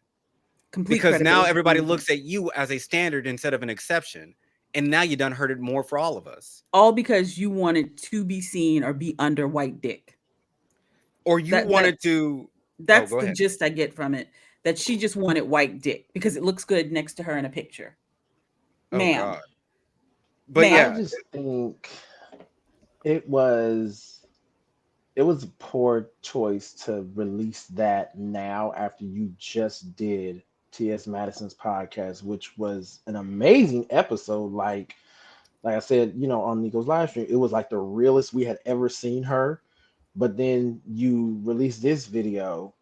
Complete Because now credibility of the everybody movement. looks at you as a standard instead of an exception. And now you done heard it more for all of us. All because you wanted to be seen or be under white dick. Or you That wanted to. Oh, that's go the ahead. gist I get from it. That she just wanted white dick because it looks good next to her in a picture. Oh Ma'am. God. But I Ma'am. yeah, just think it was it was a poor choice to release that now after you just did T.S. Madison's podcast, which was an amazing episode. Like I said, on Nico's live stream, it was like the realest we had ever seen her. But then you release this video,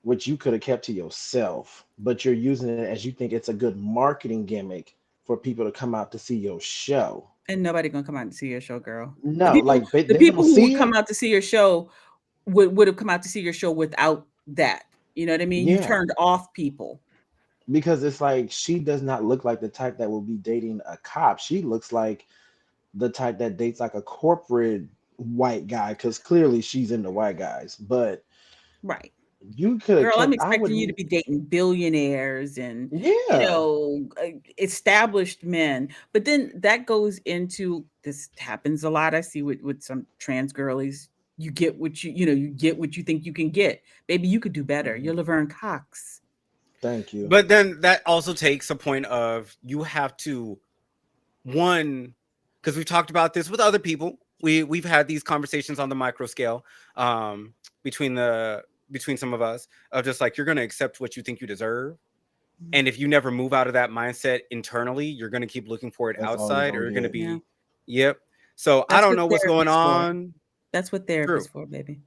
which you could have kept to yourself, but you're using it as you think it's a good marketing gimmick for people to come out to see your show. And nobody gonna come out to see your show, girl. The No, people, like but the they're gonna people who would see come it. out to see your show would have come out to see your show without that. You know what I mean? You Yeah, turned off people. because it's like she does not look like the type that will be dating a cop. She looks like the type that dates like a corporate white guy because clearly she's into white guys. But Right. you could have Girl, I'm kept. I expecting you to wouldn't. be dating billionaires and, Yeah, established men. But then that goes into this happens a lot. I see with some trans girlies. You get what you get what you think you can get. Baby, you could do better. You're mhm. Laverne Cox. Thank you. but then that also takes a point of you have to one, because we've talked about this with other people. We've had these conversations on the micro scale, between some of us, of just like you're gonna accept what you think you deserve. And if you never move out of that mindset internally, you're gonna keep looking for it That's all you're outside, or gonna you're gonna get. Yeah. be, yep. So I That's don't what know what's going therapy's for. on. That's what True. therapy's for, baby.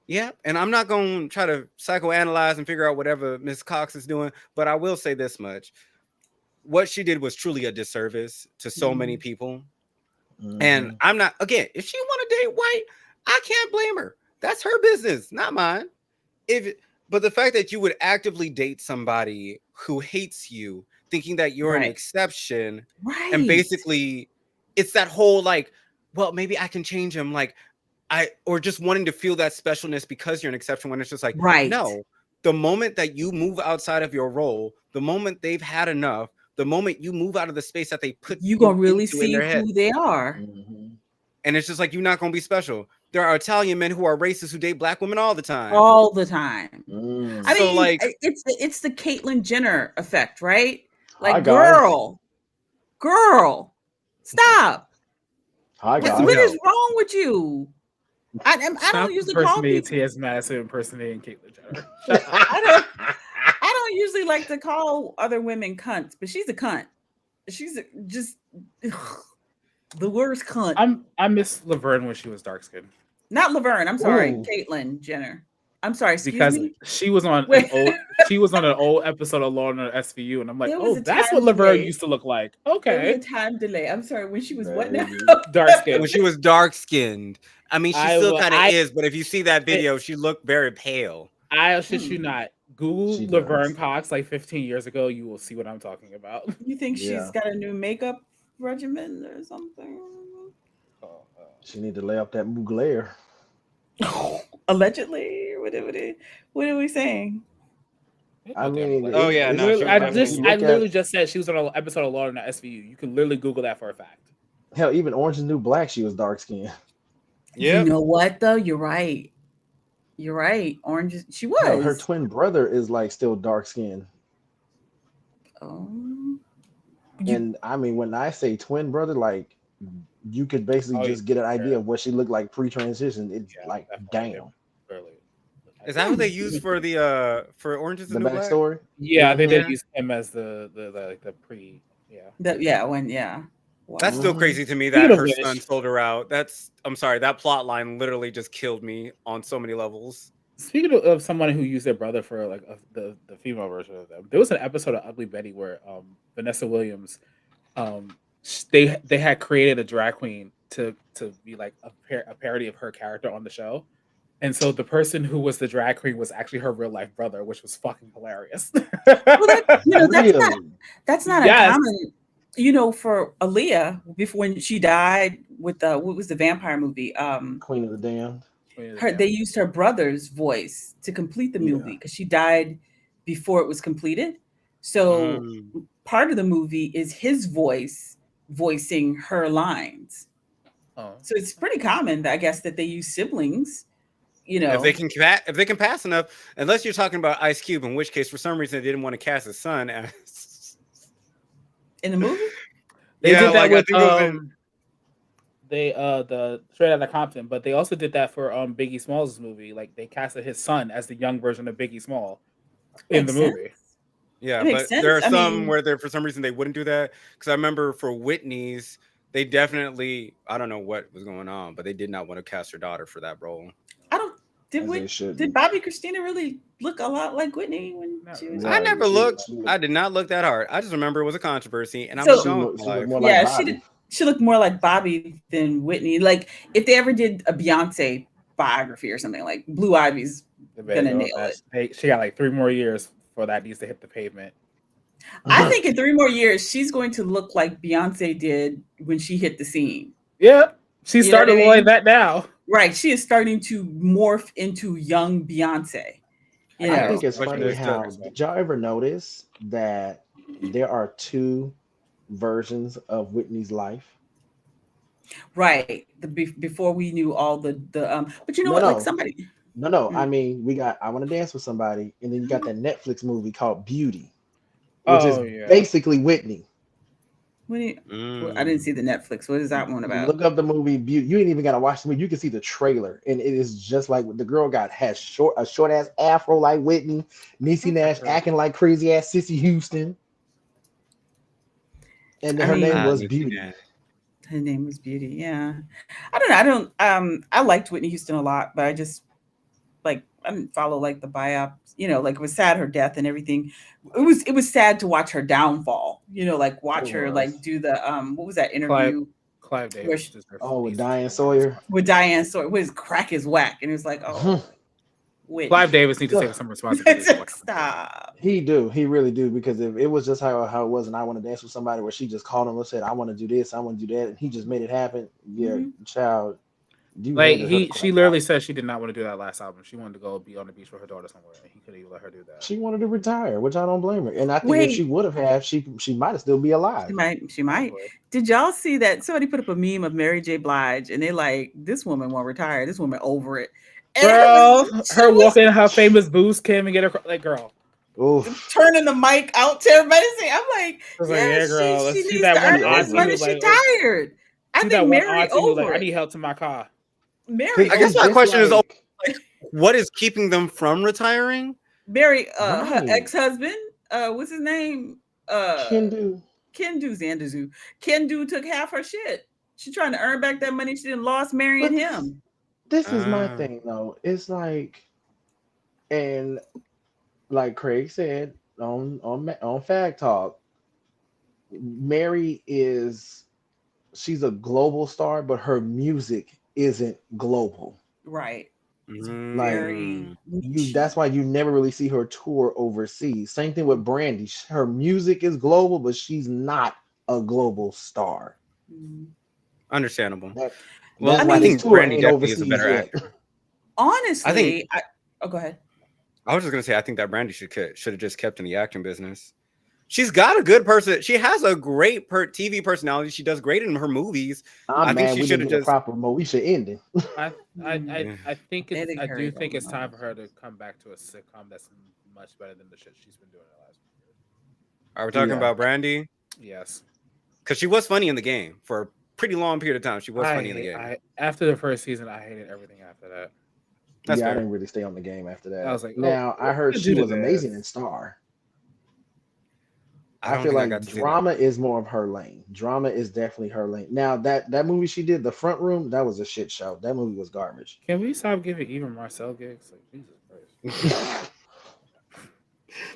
Yeah, and I'm not going to try to psychoanalyze and figure out whatever Miss Cox is doing, but I will say this much. What she did was truly a disservice to so many Mhm. people. And Hmm. I'm not, again, if she want to date white, I can't blame her. That's her business, not mine. But the fact that you would actively date somebody who hates you, thinking that you're an Right. exception, and Right. basically it's that whole like, well, maybe I can change him, like or just wanting to feel that specialness because you're an exception, when it's just like, Right. no, the moment that you move outside of your role, the moment they've had enough, the moment you move out of the space that they put You you gonna really into in see their head. who they are Mhm. And it's just like, you're not going to be special. There are Italian men who are racist who date black women all the time. all the time. I So, mean, like, it's the Caitlyn Jenner effect, right? Hi Like, guys. girl, stop. Hi What I what guys. is know. wrong with you? I don't Stop usually call impersonating people. T.S. Madison, impersonating Caitlyn Jenner. Shut up. I don't. I don't usually like to call other women cunts, but she's a cunt. She's just the worst cunt. I miss Laverne when she was dark skinned Not Laverne. I'm sorry, Ooh. Caitlyn Jenner. I'm sorry. Excuse because me. she was on an Wait, old episode of Law and Order SVU, and I'm like, there was oh, a that's what time Laverne delay. used to look like. There was a Okay, time delay. I'm sorry. When she was what now? Baby. dark When skinned. she was dark skinned, I mean, she still kind of I is, but if you see that video, she looked very pale. shit Hmm. you not. Google She Laverne does. Cox like 15 years ago. You will see what I'm talking about. You think she's Yeah. got a new makeup regimen or something? Oh, She need to lay off that Mugler. Allegedly, what are we saying? ain't I no damn mean, Oh, allegedly. yeah, no, she was I definitely just you I look literally at just said she was on an episode of Law and Order SVU. You can literally Google that for a fact. hell, even Orange is the New Black, she was dark skinned. You Yep. know what though? You're right. You're right. Orange. She Hell, her was. twin brother is like still dark skinned. Oh, you. And I mean, when I say twin brother, like you could basically Oh, just get an yeah, idea of what she looked like pre-transition. It's yeah, like, definitely. damn, Clearly. Is that who they Hmm. used for the for Orange is the the New Black? backstory. Yeah, they Hmm. did use him as the pre. Yeah. Yeah. When. Yeah. That's still Wow. Hmm. crazy to me Speaking that of her son which, sold her out. I'm sorry, that plot line literally just killed me on so many levels. speaking of someone who used their brother for like the female version of them, there was an episode of Ugly Betty where Vanessa Williams they had created a drag queen to be like a parody of her character on the show. And so the person who was the drag queen was actually her real life brother, which was fucking hilarious. Well, Really, that's not Yes. uncommon. For Aaliyah before when she died with the what was the vampire movie? Queen of the Damned. They used her brother's voice to complete the movie Yeah. because she died before it was completed. So Mm. part of the movie is his voice voicing her lines. Oh. So it's pretty common, I guess, that they use siblings. If they can pass enough, unless you're talking about Ice Cube, in which case for some reason they didn't want to cast his son as In the movie. They yeah, did that like I with think it was in the Straight Outta Compton, but they also did that for Biggie Smalls' movie. Like they casted his son as the young version of Biggie Small in the Makes sense. movie. yeah, It makes but there sense. are I some mean, where there for some reason they wouldn't do that. Because I remember for Whitney's, they definitely I don't know what was going on, but they did not want to cast her daughter for that role. I don't. Did As they Whit, should. did Bobby Christina really look a lot like Whitney when Not she really. was? I Right. never She, looked. she, I did not look that hard. I just remember it was a controversy, and I So moved on with she my looked life. more like Yeah, Bobby. she looked more like Bobby than Whitney. Like if they ever did a Beyonce biography or something, like Blue Ivy's They better gonna go nail with that. it. She got like 3 more years before that needs to hit the pavement. I think in 3 more years she's going to look like Beyonce did when she hit the scene. Yep. She's You know what starting I to look like mean? that now. Right. She is starting to morph into young Beyonce. I You I guess. know. think it's Question funny is still how did y'all ever notice that there are two versions of Whitney's life? Right. Before we knew all the. But you know No, what? Like no, somebody. no. I Mm. mean, we got I Want to Dance with Somebody, and then you got that Netflix movie called Beauty, which is Oh yeah. basically Whitney. What do you, well, I Mm. didn't see the Netflix. What is that one about? Look up the movie Beauty. You ain't even gotta watch the movie. You can see the trailer, and it is just like the girl has a short ass afro like Whitney, Niecy Nash acting like crazy ass Sissy Houston, and then I her name mean, was Nicki Beauty. Minaj. her name was Beauty. Yeah. I don't know. I don't. I liked Whitney Houston a lot, but I just like I didn't follow like the biops. Like it was sad her death and everything. It was sad to watch her downfall. Like It watch her like was. do the what was that Clive interview where Davis she, deserves Oh, a with piece of Diane shit for that Sawyer. with Diane Sawyer was crack is whack, and it was like, oh, Clive Whitney, Davis needs to take some responsibility for what happened. stop. He really do, because if it was just how it was, and I Want to Dance with Somebody, where she just called him and said, I want to do this, I want to do that, and he just made it happen. Yeah, Mhm. child. You Like handed her the she crack literally pipe. said she did not want to do that last album. She wanted to go be on the beach with her daughter somewhere, and he couldn't even let her do that. She wanted to retire, which I don't blame her. And I think if she Wait, would have, she might have still be she alive. might. She might. Probably. Did y'all see that? Somebody put up a meme of Mary J. Blige, and they like, this woman won't retire. This woman over it. And Girl, she her was walking in her famous boost cam and get her like girl. Oof. turning the mic out to everybody. I'm like, I was like, yeah, yeah, she girl. she Let's see needs to that one earn She this auntie over money. who it. She like tired. I see think that one Mary auntie who like over I it. need help to my car. Mary I Cause guess over my it's it. just question is always like like, what is keeping them from retiring? Mary, her right. ex-husband, what's his name? Uh, Kendu. Kendu Zandazu. Kendu took half her shit. She trying to earn back that money she didn't lost marrying But this, him. this is my Uh, thing though. It's like, and like Craig said on Fag Talk, Mary is she's a global star, but her music isn't global. Right. It's Like very mm, you, niche. that's why you never really see her tour overseas. Same thing with Brandy. Her music is global, but she's not a global star. Mm. understandable. That I that's Well, why I this mean, think tour Brandy ain't definitely is a overseas better yet. actor. I think honestly, oh, go ahead. I was just gonna say I think that Brandy should have just kept in the acting business. She's got a good person. She has a great TV personality. She does great in her movies. I I'm think mad she we should didn't have get a just. proper Moesha ending. I I I Mm, Yeah. I think they it's didn't I do hurry think them it's time up. for her to come back to a sitcom that's much better than the shit she's been doing in the last Are we talking Yeah. about Brandy? few years. Yes. Because she was funny in the game for a pretty long period of time. She was funny in the game. I after the first season I hated everything after that. That's Yeah, I fair. didn't really stay on the game after I that. was like, oh, Now I what heard did I she do to was amazing in this? Star. I I don't feel think I got like to see that. drama is more of her lane. Drama is definitely her lane. Now that movie she did, The Front Room, that was a shit show. That movie was garbage. Can we stop giving even Marcel gigs? Like Jesus Christ.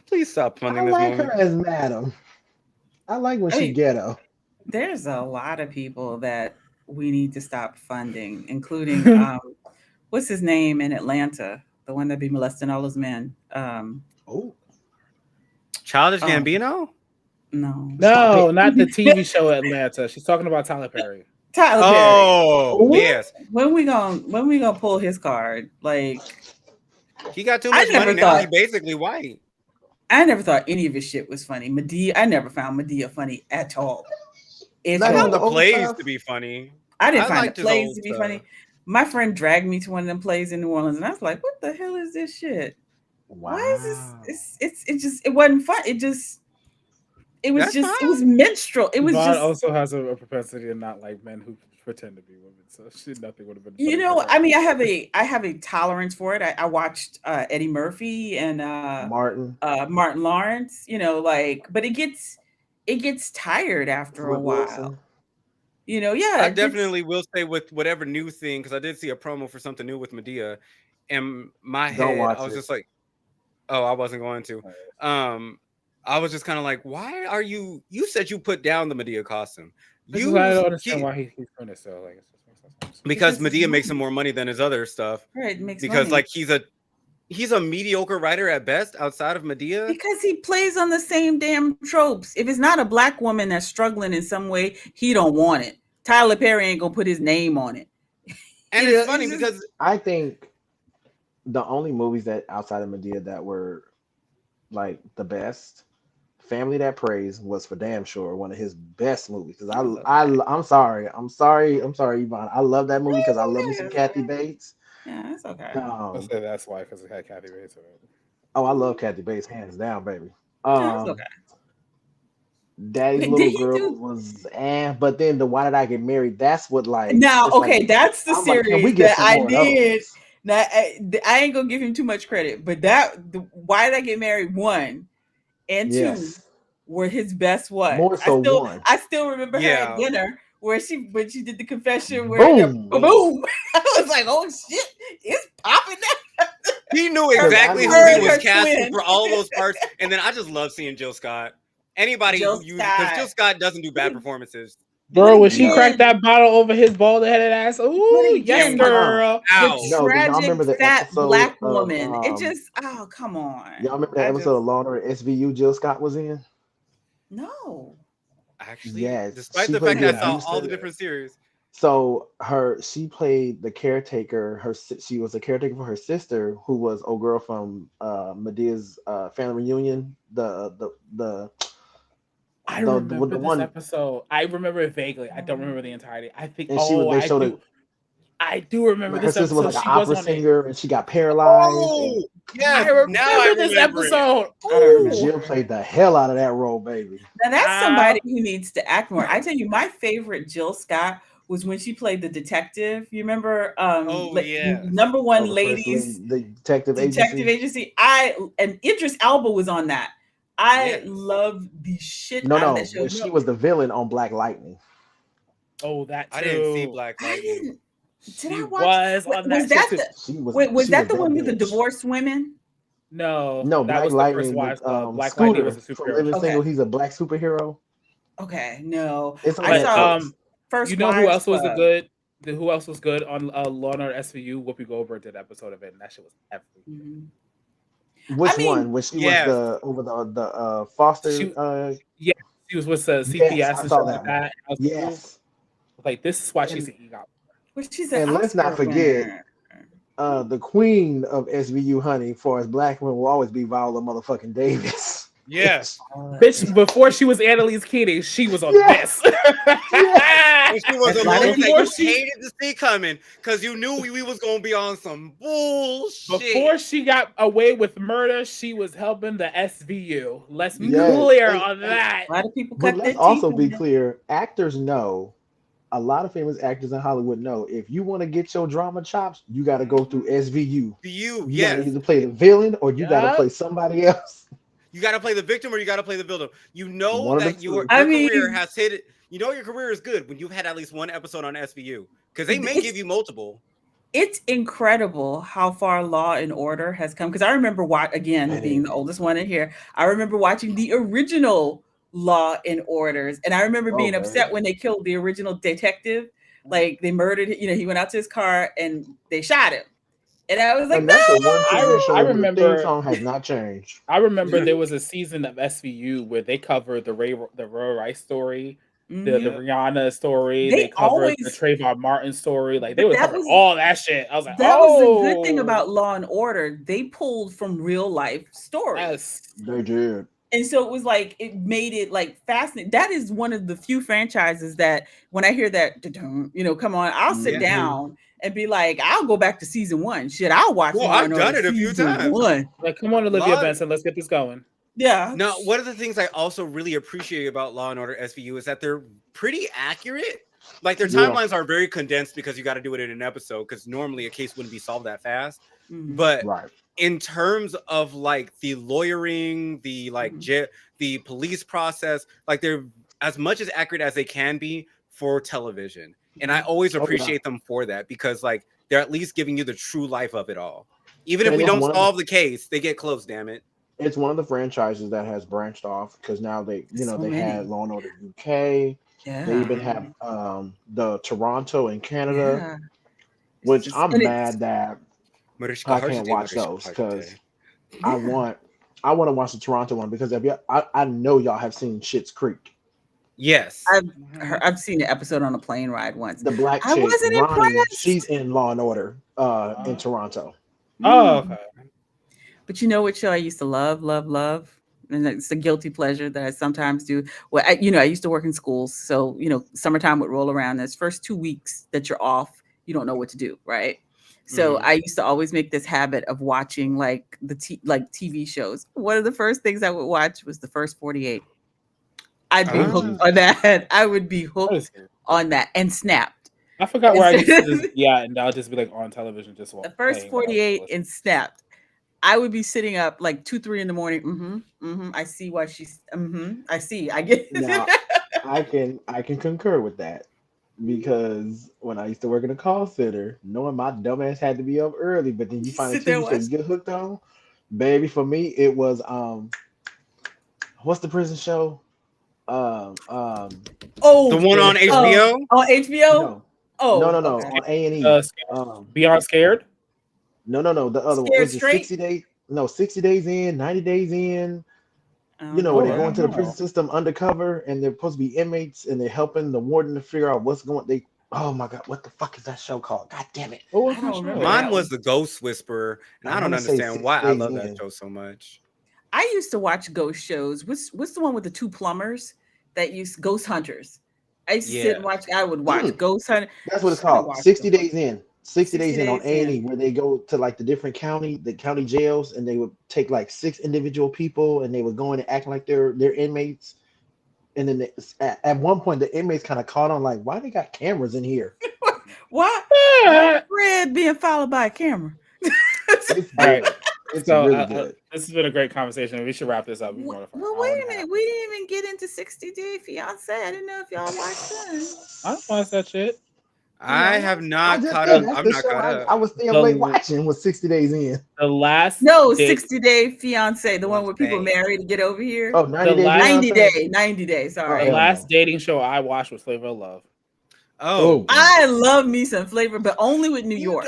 Please stop I funding this like her movie. as Madam. I like when I she mean, ghetto. there's a lot of people that we need to stop funding, including what's his name in Atlanta, the one that be molesting all those men. Oh, Childish Um, Gambino? no, stop No, it. not the TV show Atlanta. She's talking about Tyler Perry. Tyler Perry. Oh, Oh, yes. When we gonna pull his card? Like, He got too I much money never now. He thought basically white. I never thought any of his shit was funny. Medea, I never found Medea funny at all. At I not even found the the all. old plays stuff. to be funny. I didn't I find the liked his plays old to be stuff. funny. My friend dragged me to one of them plays in New Orleans, and I was like, "What the hell is this shit? Why is this? Wow. It just it wasn't fun. That's It was fine. minstrel. It was Vaughn just also has a propensity to not like men who pretend to be women, so nothing would have been funny for I her. mean, I have a tolerance for it. I watched Eddie Murphy and Martin, Martin Lawrence. Like, but it gets tired after a Flip while. Wilson. Yeah, I it gets. definitely will say with whatever new thing, because I did see a promo for something new with Medea. In my Don't head, I watch was it. just like, oh, I wasn't going to. Um, I was just kind of like, why are you? You said you put down the Medea costume. This is why I You don't understand he why he's doing this. So like, it just makes no sense. because Because it's Medea makes him money. more money than his other stuff. Right, it makes Because money. like he's a mediocre writer at best outside of Medea. Because he plays on the same damn tropes. If it's not a black woman that's struggling in some way, he don't want it. Tyler Perry ain't gonna put his name on it. And it's It's funny just because I think the only movies that outside of Medea that were like the best, Family That Prays was for damn sure one of his best movies. Because I love that. I'm sorry, Yvonne. I love that movie because I love me It's some okay. It's Kathy okay. Bates. Yeah, it's okay. I'll Um, say that's why because it had Kathy Bates in it. oh, I love Kathy Bates hands down, baby. Yeah, it's okay. Daddy's Did Little he Girls do was but then the Why Did I Get Married? That's what like now? it's like Okay, that's the I'm like, can we series get that some I more of did. those? Now I ain't gonna give him too much credit, but Why Did I Get Married 1 and 2 Yes. were his best More ones. so one. I still remember her at yeah, dinner where when she did the confession where Boom. boom. I was like, oh shit, it's popping now. he knew Her, Cause I exactly who her he and was her remember casting twin, for all those parts. And then I just love seeing Jill Scott. Anybody Jill who you because Scott. Jill Scott doesn't do But bad performances. but Girl, when she no. cracked again, that bottle over his bald headed ass, but ooh, yes, And again, what? girl. the Ow! No, do y'all tragic remember the fat episode black of woman. It just come on. y'all remember the I episode just of Law and Order SVU Jill Scott was in? no. Actually, Yes. despite She the played fact the that I Yeah, saw all abusive the yeah. different series, So she played the caretaker. She was a caretaker for her sister, who was old girl from Medea's family reunion. I The remember this one, episode. I remember it vaguely. I don't remember the entirety. I think. and Oh, they showed it I do remember like her this sister was episode. like an She was opera on it. singer, and she got paralyzed, and Oh, yes. I Now I remember this remember it. episode. I don't Ooh. Jill remember. played the hell out of that role, baby. Now that's Ah, somebody who needs to act more. I tell you, my favorite Jill Scott was when she played the detective. You remember, Oh, yes. number Oh, one the first lady, ladies the detective detective agency. agency. And Idris Elba was on that. I Yes. loved the shit No, out of that no, show. no. she was the villain on Black Lightning. Oh, that I didn't see too. Black I Lightning. didn't. Did She I watch? was on Was that shit that too. the? She was Wait, was she was that the that one with the bitch. divorced women? No, No, that Black was the first Lightning wives with club. Black Lightning was Scooter a from superhero Living show. Okay, Single. He's a black superhero. okay, no, It's on I But saw Netflix. you First know who Wives else was a Club. good? Who else was good on Law and Order SVU? Whoopi Goldberg did an episode of it, and that shit was everything. Mhm. I Which mean, one? When she was Yes. the over the foster? She, yeah, she was with Yes, CPS I and saw shit like that one. that. I was like, ooh, Yes, like this is why she's and an EGOT. well, she's an let's not Oscar forget winner. the queen of SVU, honey. For as black women will always be Viola motherfucking Davis. Yes. Bitch, before she was Annalise Keating, she was on Yes, this. yes. And she was A the lot of Lois that before you people. she hated to see coming because you knew we was gonna be on some bullshit. before she got away with murder, she was helping the SVU. Let's be Yes. clear on that. A lot of people But cut their let's teeth also on be it. clear: actors know. A lot of famous actors in Hollywood know if you want to get your drama chops, you got to go through SVU. To you, You got to yes. either play the villain or you got to Yep. play somebody else. You got to play the victim or you got to play the villain. You know One of the that two. I your career mean, has hit it. You know your career is good when you've had at least one episode on SVU because they may give it's you multiple. it's incredible how far Law and Order has come. Because I remember again being Baby. the oldest one in here. I remember watching the original Law and Orders, and I remember Oh, being upset baby. when they killed the original detective. Like they murdered, he went out to his car and they shot him, and I was like, And that's the one TV I show where the theme remember song has not changed. there was a season of SVU where they covered the Ray Rice story, no. the Yep. Rihanna story, They they covered the always, Trayvon Martin story. Like they but would that cover was all that shit. I was like, that was the good thing oh, about Law and Order. They pulled from real life stories. yes. They did. And so it was like it made it like fascinating. That is one of the few franchises that when I hear that, come on, I'll sit Yeah. Hmm. down and be like, I'll go back to season one. Shit, I'll watch Well, Law I've and Order done it a few season times. one. Like, come on, Olivia Law Benson, let's get this going. Yeah. Now, one of the things I also really appreciate about Law and Order SVU is that they're pretty accurate. Like their Yeah. timelines are very condensed because you got to do it in an episode because normally a case wouldn't be solved that fast. Mhm. But Right. in terms of like the lawyering, the Mhm. the police process, like they're as much as accurate as they can be for television. And I always Oh, yeah. appreciate them for that because like they're at least giving you the true life of it all. Even if And we it's don't one of solve the case, they get close, damn it. it's one of the franchises that has branched off because now So they had many. Law and Order UK. They even Yeah. have the Toronto in Canada, Yeah. It's which just, I'm and it's mad that Mariska I can't Hargitay, watch Mariska those because Hargitay. I yeah. want to watch the Toronto one because I know y'all have seen Schitt's Creek. Yes. I've seen an episode on a plane ride once. The black I chick, wasn't Ronnie, she's impressed. in Law and Order in Toronto. Oh, Mm. okay. But you know what show I used to love, love, love? And it's a guilty pleasure that I sometimes do. Well, I used to work in schools. So, summertime would roll around. Those first 2 weeks that you're off, you don't know what to do, right? So Mhm. I used to always make this habit of watching like like TV shows. One of the first things I would watch was the first 48. I'd be hooked Mm-hmm. Ah. on that. I would be What hooked is it? on that and Snapped. I forgot And where I so- used to just and I'll just be like on television just the first playing what I was 48 listening. and Snapped. I would be sitting up like 2, 3 in the morning. I see why she's. I see. I get. Now I can concur with that because when I used to work in a call center, knowing my dumbass had to be up early, but then you You find a sit there TV and show watch. you get hooked on, baby. For me, it was what's the prison show? Um, um, The Oh, one on HBO? on HBO. no, Oh, no, okay. on A&E. Beyond Scared? No, the other one Scared was it Straight. 60 days? No, 60 days in, 90 days in. I You don't know, know where Oh, they that. go I into don't the prison know. system undercover and they're supposed to be inmates and they're helping the warden to figure out what's going. Oh my god, what the fuck is that show called? God damn it! What was I that don't remember show? Mine that was one. the Ghost Whisperer, and I I don't want to say understand 60 why I Days love that In. show so much. I used to watch ghost shows. What's the one with the two plumbers that used Ghost Hunters? I used to sit Yeah. and watch. I would watch Mm, Ghost Hunter. that's what it's I called. watched 60 them. Days In. 60 60 Days In on Days A&E, in. where they go to like the county jails, and they would take like 6 individual people, and they would go in and act like they're inmates. And then at one point, the inmates kind of caught on like, why they got cameras in here? Why? Why Yeah. Fred being followed by a camera? It's All right. good. It's So really good. this has been a great conversation. We should wrap this up. We've been Well, going for an wait hour and a a half. minute. We didn't even get into 60 Day Fiance. I didn't know if y'all watched that. I don't watch that shit. Do I y'all have watch? I not just caught said up. The that's I'm the not show caught I up. was staying late the, watching was 60 Days In. the last No, date 60 Day Fiance, the one where people Fiance. marry to get over here. Oh, the 90 Day last 90 Fiance. Day, 90 Day, Oh, the sorry. hell last no. dating show I watched was Flavor of Love. Oh Oh, god. I love me some flavor, but only with New you York.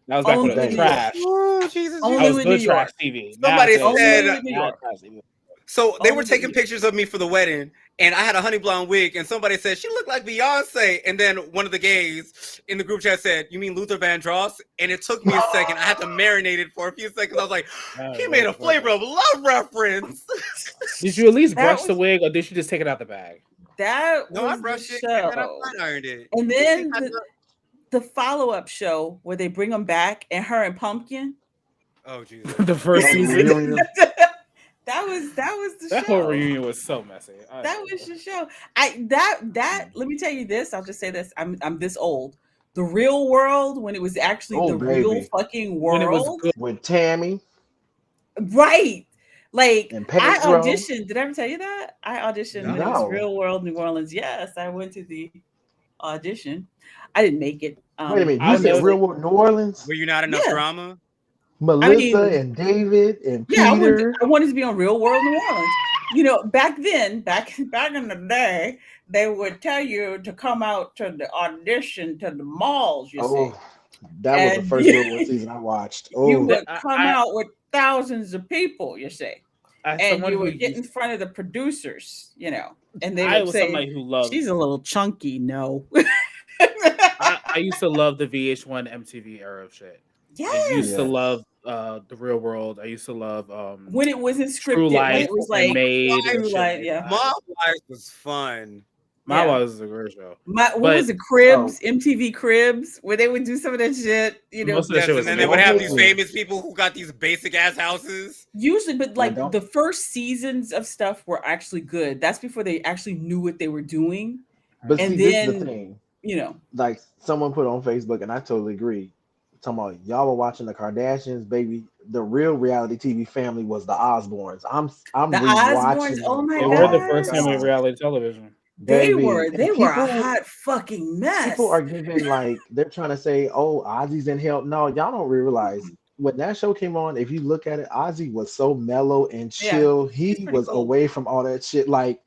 That was back when it Only was with Dang. New York. trash. oh Jesus, That Only was Jesus. with New good trash York. TV. Somebody Only said with New Now York. it's trash TV. so. They were Only with taking New York. pictures of me for the wedding, and I had a honey blonde wig, and somebody said she looked like Beyonce, and then one of the gays in the group chat said, "You mean Luther Vandross?" And it took me a second. I had to marinate it for a few seconds. I was like, "He made a Flavor of Love reference." Did you at least That brush the was wig, or did you just take it out the bag? that No, I was the brushed it and then I show. flat ironed it. And You think then I the follow-up show where they bring them back and her and Pumpkin. Oh Jesus. The first Oh, the season. reunion. That was the That whole show. reunion was so messy. That was the show. That let me tell you this. I'll just say this. I'm this old. The real world, when it was actually Oh the real baby. fucking when it was world, good. With Tammy right? Like and I Pedro. auditioned. Did I ever tell you that? I auditioned when it No. was No. Real World New Orleans. Yes, I went to the audition. I didn't make it. Wait a minute. You I'll said never. Real World New Orleans? Were you not enough Yeah, drama? I Melissa mean, and David and yeah, Peter. I wanted to be on Real World New Orleans. You know, back then, back in the day, they would tell you to come out to the audition to the malls. You see, Oh, that was the and first Real World season I watched. you Oh, would I, come I, out with thousands of people. You see, as and someone you who would get in used, front of the producers. You know, and they I would was say, somebody who loved. "She's a little chunky." No. I used to love the VH1 MTV era of shit. I used to Yes. yes. love the Real World. I used to love When it wasn't True scripted, when Life it was and like Made and True shit Life, like yeah, that. Mob Wives was fun. My yeah. was a great show, What but was it, Oh, Cribs, MTV Cribs, where they would do some of that shit, you know, most of the shit Yes, and was then they would have these amazing. oh, famous people who got these basic ass houses. usually, but now like don't. the first seasons of stuff were actually good. That's before they actually knew what they were doing. But And see, this is the then, thing. you know, Like someone put on Facebook, and I totally agree. Talking about y'all were watching the Kardashians, baby. The real reality TV family was the Osbournes. I'm the Osbournes, rewatching oh them. my They were Oh the my first family of gosh, god, reality television. baby! And they were a hot fucking people mess. are giving like they're trying to say, "Oh, Ozzy's in hell." No, y'all don't realize when that show came on. If you look at it, Ozzy was so mellow and Yeah, chill. he's He pretty was cool. away from all that shit. Like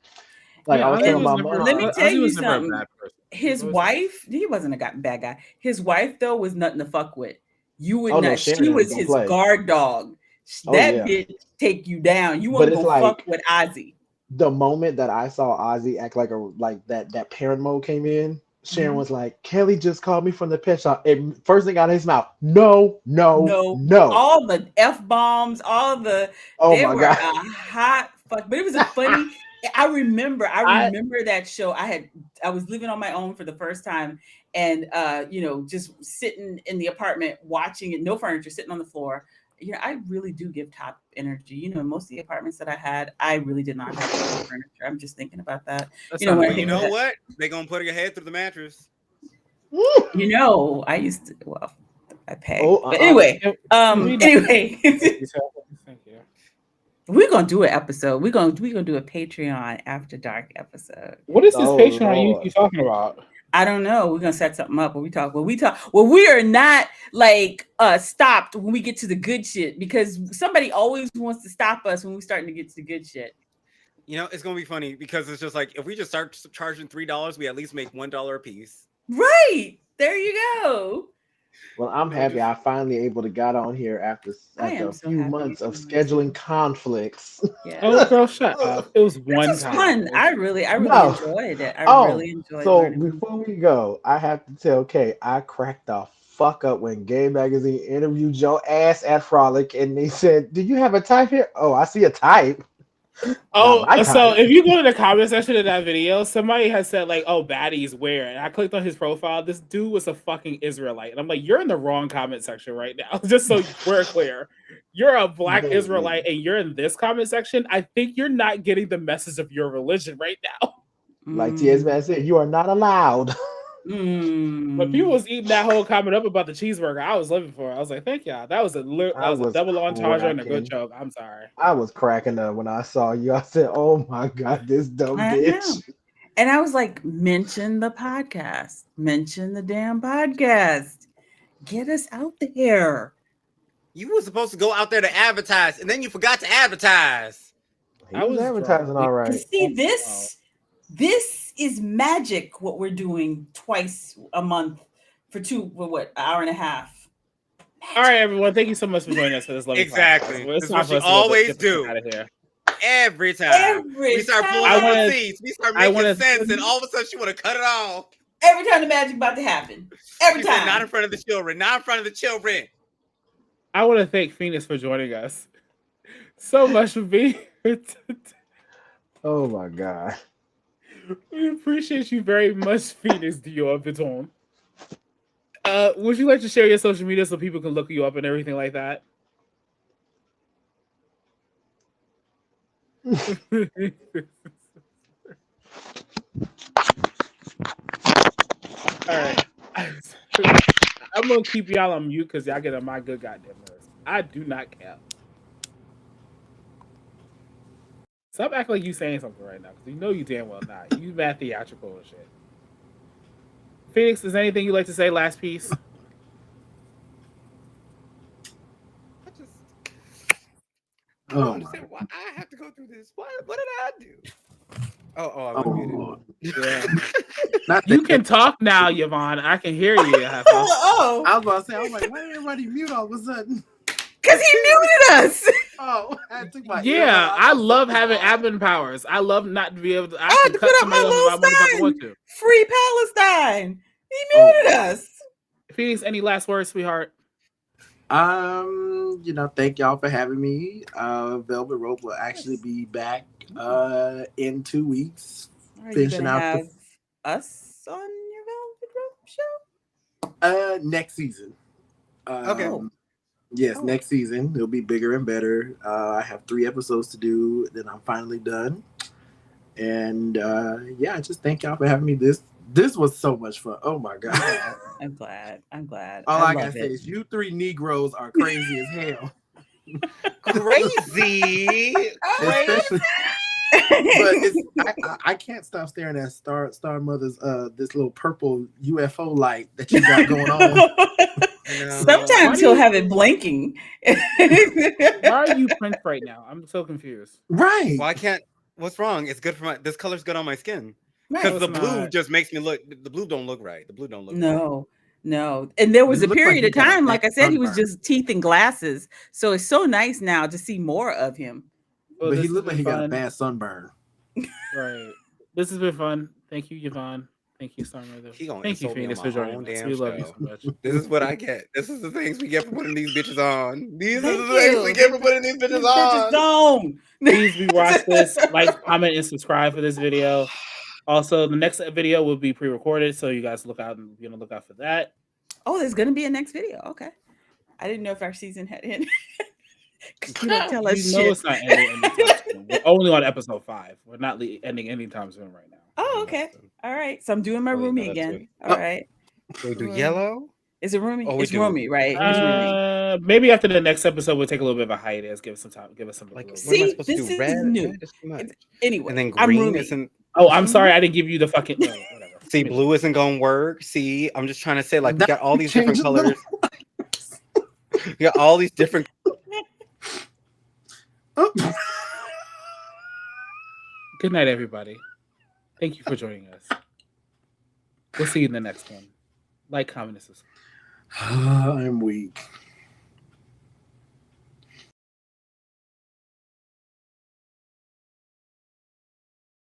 I Yeah, was Ozzy telling was my And never. let me mom. tell Ozzy you was never a something. bad person. He was His always nice. wife, he wasn't a bad guy. His wife though was nothing to fuck with. You would Oh no, not. She Sharon was don't his play. guard dog. Oh That yeah, bitch take you down. You but wasn't it's gonna fuck like with Ozzy. the moment that I saw Ozzy act like a like that parent mode came in, Sharon Mhm. was like, Kelly just called me from the pet shop. And first thing out of his mouth, no, no, No, no. all the f bombs, all the Oh they my were god. a hot fuck. But it was a funny. I I remember that show. I was living on my own for the first time, and you know, just sitting in the apartment watching it, no furniture, sitting on the floor. You know, I really do give top energy. You know, most of the apartments that I had, I really did not have a lot of furniture. I'm just thinking about that. That's You know, not when I Well, you think annoying. about know that, what? They gonna put your head through the mattress. you know, I used to. Well, I pay, Oh, but anyway, Can we not anyway. detail? Thank you. We're gonna do an episode. We're gonna do a Patreon after dark episode. What is this oh Patreon you Lord. keep talking about? I don't know. We're gonna set something up where we talk. Well, we are not like stopped when we get to the good shit because somebody always wants to stop us when we're starting to get to the good shit. You know, it's gonna be funny because it's just like if we just start charging $3, we at least make $1 a piece. Right. There you go. Well, I'm No, happy just I finally able to got on here I after am a so few happy you months of joined us scheduling too. conflicts. Oh, Yeah. girl, shut up. It was This one is time. fun. I really No. enjoyed it. I Oh, really enjoyed so learning more. before we go, I have to tell Kay, I cracked the fuck up when Gay Magazine interviewed Joe ass at Frolic and they said, "Do you have a type here?" Oh, I see a type. Not Oh, my so type. if you go to the comment section of that video, somebody has said like, "Oh, baddies where?" And I clicked on his profile. This dude was a fucking Israelite, and I'm like, "You're in the wrong comment section right now." Just so we're clear, you're a black Baby. Israelite, and you're in this comment section. I think you're not getting the message of your religion right now. Like TS Man Mm, said, you are not allowed. When people mm. was eating that whole comment up about the cheeseburger, I was living for it. I was like, "Thank y'all." That was I a was double entendre and a good cracking. joke. I'm sorry. I was cracking up when I saw you. I said, "Oh my god, this dumb I know. bitch." And I was like, mention the podcast. Mention the damn podcast. Get us out there. you were supposed to go out there to advertise, and then you forgot to advertise. He I was was drunk. advertising all And right. see, Wow. this is magic. What we're doing twice a month for what, an hour and a half. All right, Magic. everyone. Thank you so much for joining us for this lovely podcast. Exactly. Well, it's That's time what for you us to go always get the fuck out do. of here. Every time we Every start pulling I up time. want to. receipts, we start I making want sense, and to. all of a sudden she want to cut it off. Every time the magic about to happen. Every She said, "Not in time. front of the children. Not in front of the children." I want to thank Phoenix for joining us so much for being here. Oh my god. We appreciate you very much, Phoenix Dior Vuitton. Would you like to share your social media so people can look you up and everything like that? All right. I'm gonna keep y'all on mute because y'all get on my good goddamn nerves. I do not care. Stop acting like you saying something right now because you know you damn well not. You mad theatrical and shit. Phoenix, is there anything you'd like to say? Last piece. I just I don't Oh my. understand why I have to go through this. What did I do? I'm Oh unmuted. Lord. Yeah. Not You that. can talk now, Yvonne. I can hear you, Heifer. Oh, I was about to say, I was like, why did everybody mute all of a sudden? because he muted us. Oh, I took my earbud Yeah, out. I Thought love something was having wrong. admin powers. I love not to be able to. I I had can to cut put up somebody my off if I motherfucking little want sign. to. Free Palestine. He Oh muted Lord. us. Phoenix, any last words, sweetheart? Thank y'all for having me. Velvet Rope will actually Yes. be back in 2 weeks. Are you going Finishing to out the have us on your Velvet Rope show? next season. Okay. Oh, Yes, oh. next season it'll be bigger and better. I have 3 episodes to do, then I'm finally done. And just thank y'all for having me. This was so much fun. Oh my god. I'm glad. I'm glad. All I I love gotta say it. is you three Negroes are crazy as hell. Crazy. Especially but I can't stop staring at Star Mother's this little purple UFO light that you got going on. Why Sometimes do he'll you? have it blinking. Why are you Prince right now? I'm so confused. Right. Well, I can't. What's wrong? It's good for my. This color's good on my skin. Right. Because No, the it's blue not. just makes me look. The blue don't look right. The blue don't look right. No, no. And there was You a look like period you of got a time, bad like I said, he was sunburn. just teeth and glasses. So it's so nice now to see more of him. Well, But he this has looked like been he got a fun. bad sunburn. Right. This has been fun. Thank you, Yvonne. Thank you, Star Mother. He gonna Thank you, insult me on Phoenix, my for joining own us. damn We love you show. so much. This is what I get. This is the things we get for putting these bitches on. These are Thank the things we you. get for putting these bitches These bitches on. don't. Please rewatch this. Like, comment, and subscribe for this video. Also, the next video will be pre-recorded, so you guys look out and be on the lookout for that. Oh, there's gonna be a next video. Okay. I didn't know if our season had ended. Because you don't tell us You know shit. it's not ending anytime soon. We're only on episode 5. We're not ending anytime soon right now. Oh, okay. All right. So I'm doing my Oh, yeah, no, roomie that's it. again. All right. Do we do Room. yellow? Is it roomie? Oh, we It's do. roomie, right? It's roomie. Maybe after the next episode, we'll take a little bit of a hiatus. Give us some time. Give us some. Like, little what am I See, supposed to this do? is Red? new. Red is too much. Anyway, And then I'm green roomie. isn't. Oh, I'm sorry. I didn't give you the fucking. No, whatever. See, Give me blue isn't gonna work. See, I'm just trying to say, like, we That got all these different change a little. colors. We got all these different. Oh. Good night, everybody. Thank you for joining us. We'll see you in the next one. Like, comment, and subscribe. I'm weak.